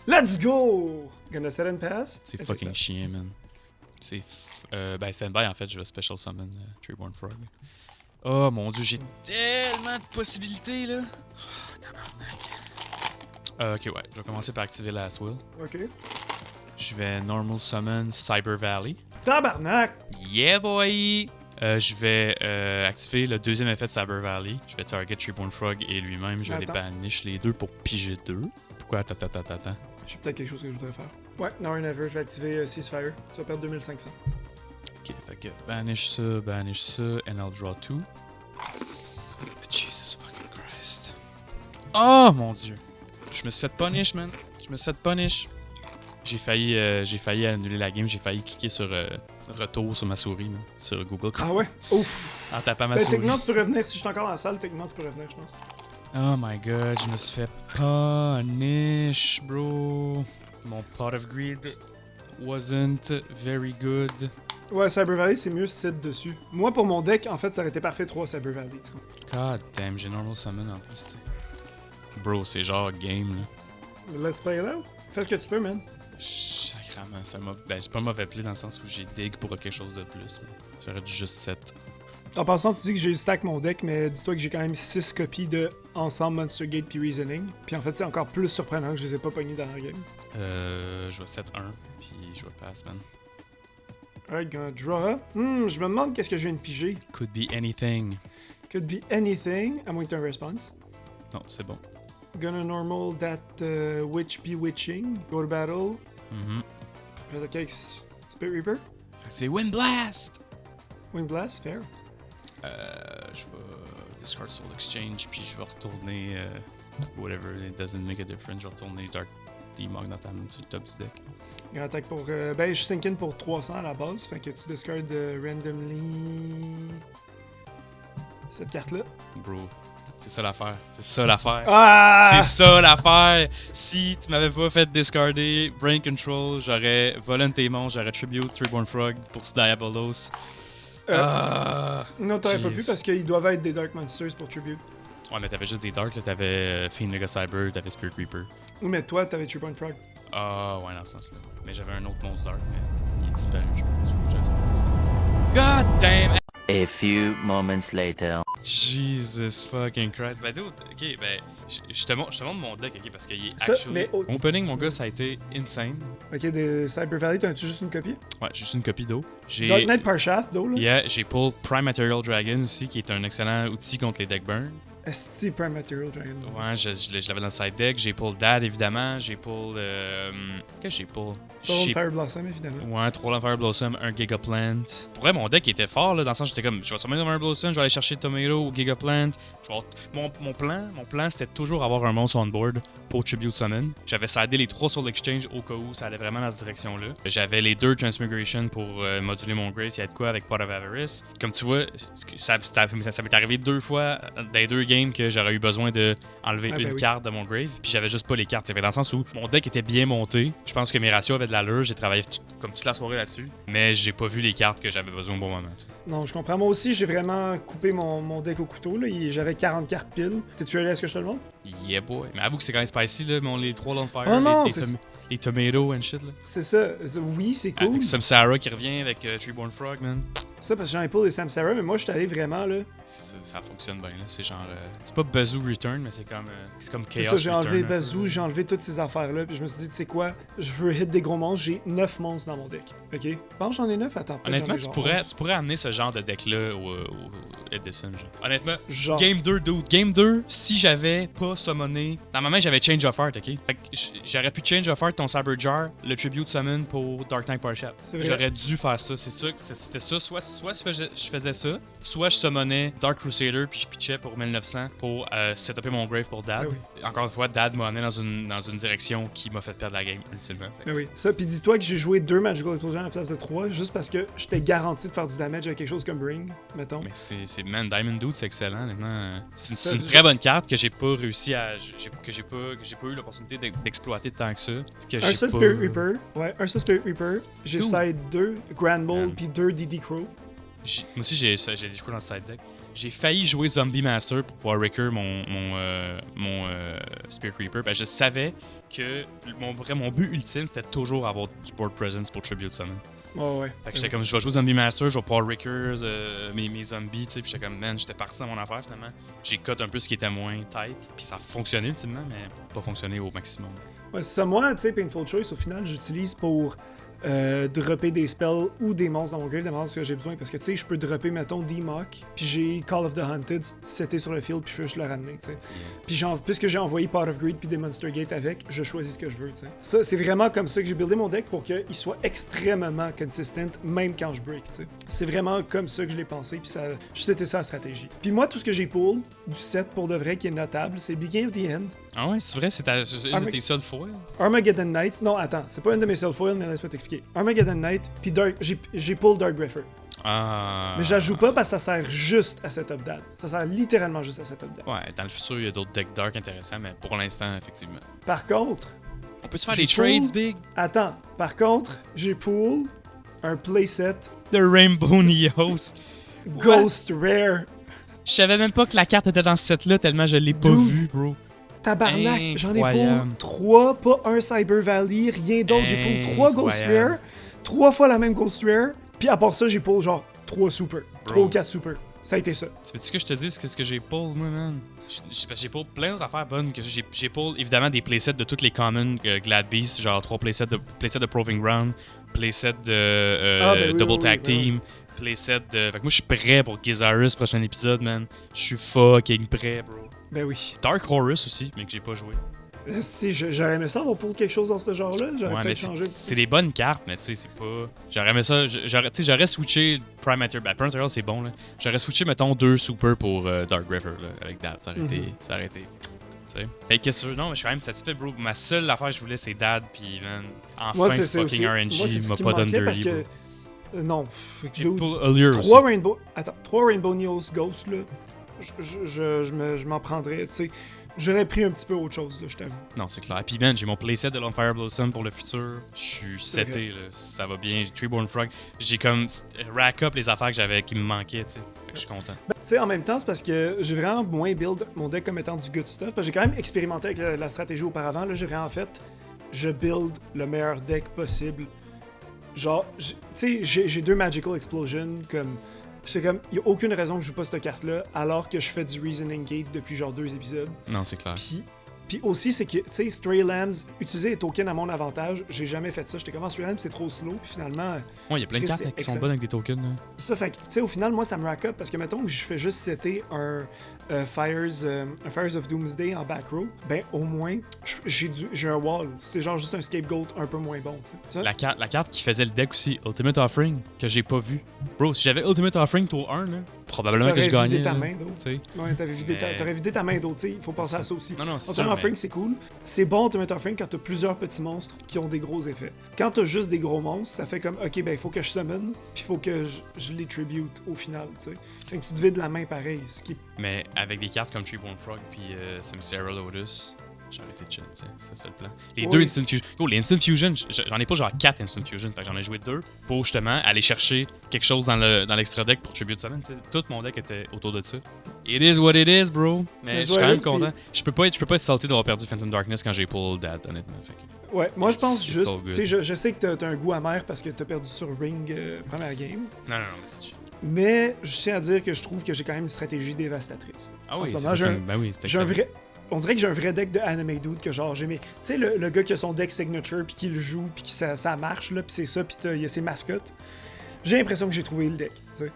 Let's go! Gonna set and pass. C'est fucking chien, man. C'est. Ben, stand-by, en fait, je vais special summon Treeborn Frog. Oh mon dieu, j'ai tellement de possibilités, là. Oh, tabarnak. Ok, ouais, je vais commencer par activer la Will. Ok. Je vais normal summon Cyber Valley. Tabarnak! Yeah, boy! Je vais activer le deuxième effet de Cyber Valley. Je vais target Treeborn Frog et lui-même. Je vais les banish les deux pour piger deux. Pourquoi? Attends. J'ai peut-être quelque chose que je voudrais faire. Ouais, now or never, je vais activer Ceasefire. Tu vas perdre 2500. Ok, fait que banish ça, and I'll draw 2. Jesus fucking Christ. Oh mon dieu! Je me suis fait punish, man. J'ai failli annuler la game, j'ai failli cliquer sur retour sur ma souris, man, sur Google Chrome. Ah ouais? Ouf! En tapant ma souris. Techniquement, tu peux revenir. Si je suis encore dans la salle, techniquement, tu peux revenir, je pense. Oh my god, je me suis fait punish, bro. Mon Pot of Greed wasn't very good. Ouais, Cyber Valley, c'est mieux sit dessus. Moi, pour mon deck, en fait, ça aurait été parfait 3 Cyber Valley, tu comprends? God damn, j'ai normal summon en plus, tu sais. Bro, c'est genre game, là. Let's play it out. Fais ce que tu peux, man. Sacrément, c'est pas un mauvais play dans le sens où j'ai dig pour quelque chose de plus. J'aurais dû juste 7. En passant, tu dis que j'ai stack mon deck, mais dis-toi que j'ai quand même 6 copies de Ensemble, Monster Gate puis Reasoning. Puis en fait, c'est encore plus surprenant que je les ai pas pognés dans la game. Je vais 7-1, puis je vais pass, man. Alright, gonna draw. Je me demande qu'est-ce que je viens de piger. Could be anything. Could be anything, à moins que tu aies un response. Non, c'est bon. Gonna normal that witch bewitching. Go to battle. Fait attaquer avec Spirit Reaper. C'est Wind Blast! Wind Blast, fair. Je vais discard Soul Exchange, puis je vais retourner whatever, it doesn't make a difference. Je vais retourner Dark Demog dans sur le top du deck. Grand attaque pour. Ben, je sink in pour 300 à la base, fait que tu discardes randomly. Cette carte-là. Bro, c'est ça l'affaire. C'est ça l'affaire. Ah! C'est ça l'affaire! Si tu m'avais pas fait discarder Brain Control, j'aurais volé tes monstres, j'aurais tribute Treeborn Frog pour Diabolos. Non, t'aurais pas pu jeez. parce qu'ils doivent être des Dark Monsters pour Tribute. Ouais, mais t'avais juste des Dark, là. T'avais Fiend Mega Cyber, t'avais Spirit Reaper. Oui, mais toi, t'avais Tribune Frog. Ah, ouais, dans ce sens-là. Mais j'avais un autre monstre Dark, mais il est disparu, je pense. God damn! A few moments later. Jesus fucking Christ. Ben, dude, ok, ben, je te montre mon deck, ok, parce qu'il est Ça, actually. mais au- Mon opening, mon gars, ça a été insane. Ok, de Cyber Valley, t'as-tu juste une copie? Ouais, j'ai juste une copie d'eau. J'ai. Dark Knight par Shaft, d'eau, là. Yeah, j'ai pull Prime Material Dragon aussi, qui est un excellent outil contre les deck burn. Esti Prime Material Dragon. Ouais, je l'avais dans le side deck. J'ai pull Dad, évidemment. J'ai pull. Qu'est-ce que j'ai pull? Total Fire Blossom, évidemment. Ouais, 3 Fire Blossom, 1 Gigaplant. Pour vrai, mon deck était fort, là, dans le sens où j'étais comme, je vais summoner un Fire Blossom, je vais aller chercher Tomato ou Gigaplant. Mon plan, c'était toujours avoir un monstre on board pour Tribute Summon. J'avais sidé les 3 Soul Exchange au cas où ça allait vraiment dans cette direction-là. J'avais les 2 Transmigration pour moduler mon Grave, s'il y a de quoi avec Pot of Avarice. Comme tu vois, ça m'est arrivé 2 fois dans les 2 games que j'aurais eu besoin de enlever une carte de mon Grave, puis j'avais juste pas les cartes. Dans le sens où mon deck était bien monté. Je pense que mes ratios avaient de l'allure. J'ai travaillé comme toute la soirée là-dessus, mais j'ai pas vu les cartes que j'avais besoin au bon moment. T'sais. Non, je comprends. Moi aussi, j'ai vraiment coupé mon deck au couteau, là. J'avais 40 cartes piles. T'es-tu allé à ce que je te le montre? Yeah, boy. Mais avoue que c'est quand même spicy, là, les 3 Longfire, Oh non, les tomatoes and shit, là. C'est ça. Oui, c'est cool. Avec Samsara qui revient avec Treeborn Frog, man. Ça, parce que j'en ai pas des Samsara, mais moi, je suis allé vraiment, là. Ça fonctionne bien, là. C'est genre. C'est pas Bazoo Return, mais c'est comme Chaos C'est ça, j'ai enlevé Return, Bazoo, j'ai enlevé toutes ces affaires-là, puis je me suis dit, tu sais quoi, je veux hit des gros monstres, j'ai 9 monstres dans mon deck. Ok? Je pense que j'en ai 9, attends. Honnêtement, tu pourrais amener ce genre de deck-là au Edison, genre. Honnêtement, Genre. Game 2, dude. Game 2, si j'avais pas summoné. Dans ma main, j'avais Change of Heart, ok? Fait que j'aurais pu Change of Heart ton Cyber Jar, le Tribute Summon pour Dark Knight Parshap. J'aurais dû faire ça. C'est ça, c'était ça. Soit je faisais ça, soit je summonais Dark Crusader puis je pitchais pour 1900 pour setuper mon Grave pour Dad. Ben oui. Encore une fois, Dad m'a amené dans une direction qui m'a fait perdre la game, ultimement. Ben oui. Ça, puis dis-toi que j'ai joué 2 Magical Explosion à la place de 3, juste parce que j'étais garanti de faire du damage avec quelque chose comme Ring, mettons. Mais c'est man, Diamond Dude, c'est excellent, honnêtement. C'est Ça, une très bonne carte que j'ai pas réussi à. Que j'ai pas eu l'opportunité d'exploiter tant que ça. Un seul Spirit Reaper. Ouais, un seul Spirit Reaper. J'ai Dude. side 2 Grand Ball Man. puis 2 DD Crow. Moi aussi, j'ai du coup dans le side deck. J'ai failli jouer Zombie Master pour pouvoir Wrecker mon Spirit Reaper. Ben, je savais que mon but ultime, c'était toujours avoir du board presence pour Tribute Summon. Oh, ouais. Fait que j'étais comme, je vais jouer Zombie Master, je vais pouvoir Wrecker mes zombies, tu sais. Puis j'étais comme, man, j'étais parti dans mon affaire finalement. J'ai cut un peu ce qui était moins tight. Puis ça a fonctionné ultimement, mais pas fonctionné au maximum. Ouais, c'est ça. Moi, tu sais, Painful Choice, au final, j'utilise pour dropper des spells ou des monstres dans mon grave, des monstres que j'ai besoin. Parce que, tu sais, je peux dropper, mettons, D-Mock, puis j'ai Call of the Hunted seté sur le field, puis je peux juste le ramener, tu sais. Puis puisque j'ai envoyé Pot of Greed puis des Monster Gate avec, je choisis ce que je veux, tu sais. Ça, c'est vraiment comme ça que j'ai buildé mon deck pour qu'il soit extrêmement consistent, même quand je break, tu sais. C'est vraiment comme ça que je l'ai pensé, puis c'était ça la stratégie. Puis moi, tout ce que j'ai pull du set pour de vrai qui est notable, c'est Beginning of the End, Ah ouais, c'est vrai, c'est une de tes seuls foils. Armageddon Knights. Non, attends, c'est pas une de mes seuls foils, mais laisse-moi t'expliquer. Armageddon Knight, puis j'ai pull Dark Griffer. Ah. Mais je la joue pas parce que ça sert juste à Setup Dad. Ça sert littéralement juste à Setup Dad. Ouais, dans le futur, il y a d'autres decks dark intéressants, mais pour l'instant, effectivement. Par contre, On peut-tu faire J'ai des trades, pull- Big? attends, par contre, j'ai pull un playset de Rainbow Neos. Ghost Rare. Je savais même pas que la carte était dans ce set-là tellement je l'ai pas Dude. vue, bro. Tabarnak, j'en ai Incroyable. pour 3, pas un Cyber Valley, rien d'autre. J'ai pour 3 Ghost Incroyable. Rare, 3 fois la même Ghost Rare, puis à part ça, j'ai pour genre 3 Super. 3 ou 4 Super. Ça a été ça. Tu veux-tu que je te dise qu'est-ce que j'ai pull, moi, man? Parce que j'ai pull plein d'autres affaires bonnes. J'ai pull, évidemment, des playsets de toutes les common Glad Beasts, genre 3 playsets de Proving Ground, playset de Ben oui, Double oui, Tag oui, oui. Team, playset de... Fait que moi, je suis prêt pour Gizarus, prochain épisode, man. Je suis fucking prêt, bro. Ben oui. Dark Horus aussi, mais que j'ai pas joué. Si j'aurais aimé ça avoir pour quelque chose dans ce genre-là, j'aurais Ouais, mais peut-être changé. c'est des bonnes cartes, mais tu sais, c'est pas. J'aurais aimé ça. J'aurais switché Prime Material. Ben, Prime Material, c'est bon, là. J'aurais switché, mettons, 2 super pour Dark Griffer, là, avec Dad. Ça aurait été. Ça aurait été. Tu sais. Et qu'est-ce que. Non, mais je suis quand même satisfait, bro. Ma seule affaire que je voulais, c'est Dad, puis, man. Enfin, Moi, fucking c'est aussi- moi, RNG c'est ce m'a qui pas me donné manquait de parce que... bro. Non. J'ai Dude, pull Allure aussi. 3 Rainbow Neos Ghost, là, je m'en prendrais, tu sais. J'aurais pris un petit peu autre chose, là, je t'avoue. Non, c'est clair. Puis, man, j'ai mon playset de Lonefire Blossom pour le futur. Je suis C'est seté, là. Ça va bien. J'ai Treeborn Frog. J'ai comme rack up les affaires que j'avais qui me manquaient, tu sais. Fait que je suis content. Ben, tu sais, en même temps, c'est parce que j'ai vraiment moins build mon deck comme étant du good stuff. Parce que j'ai quand même expérimenté avec la stratégie auparavant. Là, j'ai vraiment fait, je build le meilleur deck possible. Genre, tu sais, j'ai 2 Magical Explosion, comme... C'est comme, il n'y a aucune raison que je joue pas cette carte-là, alors que je fais du Reasoning Gate depuis genre 2 épisodes. Non, c'est clair. Puis aussi, c'est que, tu sais, Stray Lambs, utiliser les tokens à mon avantage, j'ai jamais fait ça. J'étais comme, Stray Lambs, c'est trop slow, puis finalement... Ouais, il y a plein de Chris, cartes c'est qui sont excellent. bonnes avec des tokens, là. C'est ça, fait que, tu sais, au final, moi, ça me rack up, parce que, mettons que je fais juste setter un Fires of Doomsday en back row, ben, au moins, j'ai un wall. C'est genre juste un scapegoat un peu moins bon, tu sais. La carte qui faisait le deck aussi, Ultimate Offering, que j'ai pas vu. Bro, si j'avais Ultimate Offering tour 1, là, probablement que je T'aurais gagnais. vidé ta là, main d'eau. tu sais. Ouais, t'aurais vidé ta main d'eau, tu sais, il faut penser à ça aussi. Non, c'est Ultimate sûr, Offering, mais- c'est cool. C'est bon, Ultimate Offering, quand t'as plusieurs petits monstres qui ont des gros effets. Quand t'as juste des gros monstres, ça fait comme, ok, ben, il faut que je summon, puis il faut que je les tribute au final, tu sais. Fait que tu te vides la main pareil, ce qui est... Mais avec des cartes comme Treeborn Frog puis Samsara Lotus, j'aurais été chill, tu sais. C'est ça le plan. Les Oui, deux Instant Fusion. Oh, les Instant Fusion, j'en ai pas genre 4 Instant Fusion. Fait que j'en ai joué 2 pour justement aller chercher quelque chose dans l'extra deck pour Tribute Summon. Tu sais. Tout mon deck était autour de ça. It is what it is, bro. Mais je suis quand même content. Je peux pas être salté d'avoir perdu Phantom Darkness quand j'ai pull Dad, honnêtement. Fait que... Ouais, moi je pense It's juste, all good. tu sais, je sais que t'as un goût amer parce que t'as perdu sur Ring première game, Non, mais c'est chill. mais je tiens à dire que je trouve que j'ai quand même une stratégie dévastatrice. Ah En oui, ce c'est moment, ben oui, c'est j'ai un excellent. vrai... On dirait que j'ai un vrai deck de Anime Dude que genre j'ai mes... Tu sais, le gars qui a son deck signature puis qui le joue puis qui ça marche là, puis c'est ça, puis il y a ses mascottes. J'ai l'impression que j'ai trouvé le deck, tu sais.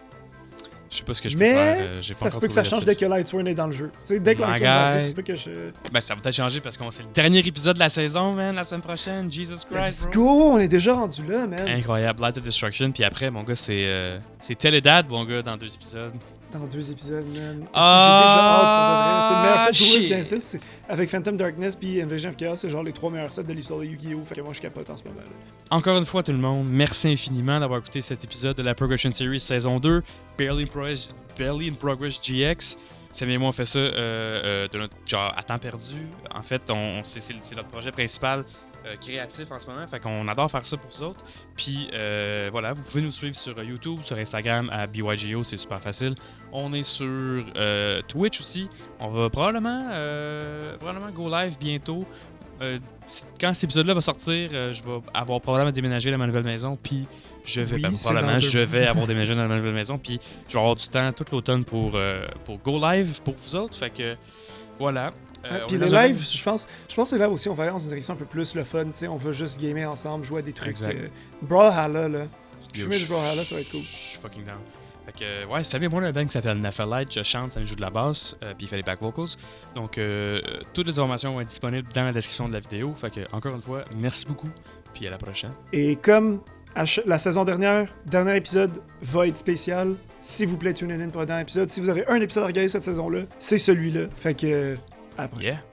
Je sais pas ce que je peux faire. Mais J'ai pas ça se encore peut que ça trouvé change la dès que Lightsworn est dans le jeu. Tu sais, dès que My Lightsworn est dans le jeu, guy. ça se peut que je... Ben, ça va peut-être changer parce que c'est le dernier épisode de la saison, man, la semaine prochaine. Jesus Christ, Let's bro. go! On est déjà rendu là, man. Incroyable, Light of Destruction. Puis après, mon gars, c'est Teledad, mon gars, dans 2 épisodes. Dans 2 épisodes, man. Ah, J'ai déjà hâte pour de vrai. C'est le meilleur set shit. de Genesis. C'est- Avec Phantom Darkness puis Invasion of Chaos, c'est genre les 3 meilleurs sets de l'histoire de Yu-Gi-Oh! Fait que moi, je capote en ce moment. Là. Encore une fois, tout le monde, merci infiniment d'avoir écouté cet épisode de la Progression Series saison 2, Barely in Progress GX. Sam et moi, on fait ça de notre, genre, à temps perdu. En fait, c'est notre projet principal créatif en ce moment. Fait qu'on adore faire ça pour vous autres. Puis voilà, vous pouvez nous suivre sur YouTube, sur Instagram à BYGO, c'est super facile. On est sur Twitch aussi. On va probablement go live bientôt. Quand cet épisode-là va sortir, je vais avoir probablement déménagé dans ma nouvelle maison. Puis je vais, Oui, ben, c'est probablement, dans je 2 vais avoir déménagé dans ma nouvelle maison. Puis je vais avoir du temps tout l'automne pour go live pour vous autres. Fait que voilà. On Puis est les dans un lives, je pense que les lives aussi, on va aller dans une direction un peu plus le fun. Tu sais, on va juste gamer ensemble, jouer à des trucs. Exact. Brawlhalla, là. Tu Yo, fais du Brawlhalla, ça va être cool. Je suis fucking down. Fait que, ouais, savez-moi, le band qui s'appelle Naphalite, je chante, ça me joue de la basse, puis il fait les back vocals. Donc, toutes les informations vont être disponibles dans la description de la vidéo. Fait que, encore une fois, merci beaucoup, puis à la prochaine. Et comme la saison dernière, dernier épisode va être spécial. S'il vous plaît, tune in pour le dernier épisode. Si vous avez un épisode à regarder cette saison-là, c'est celui-là. Fait que, à la prochaine. Yeah!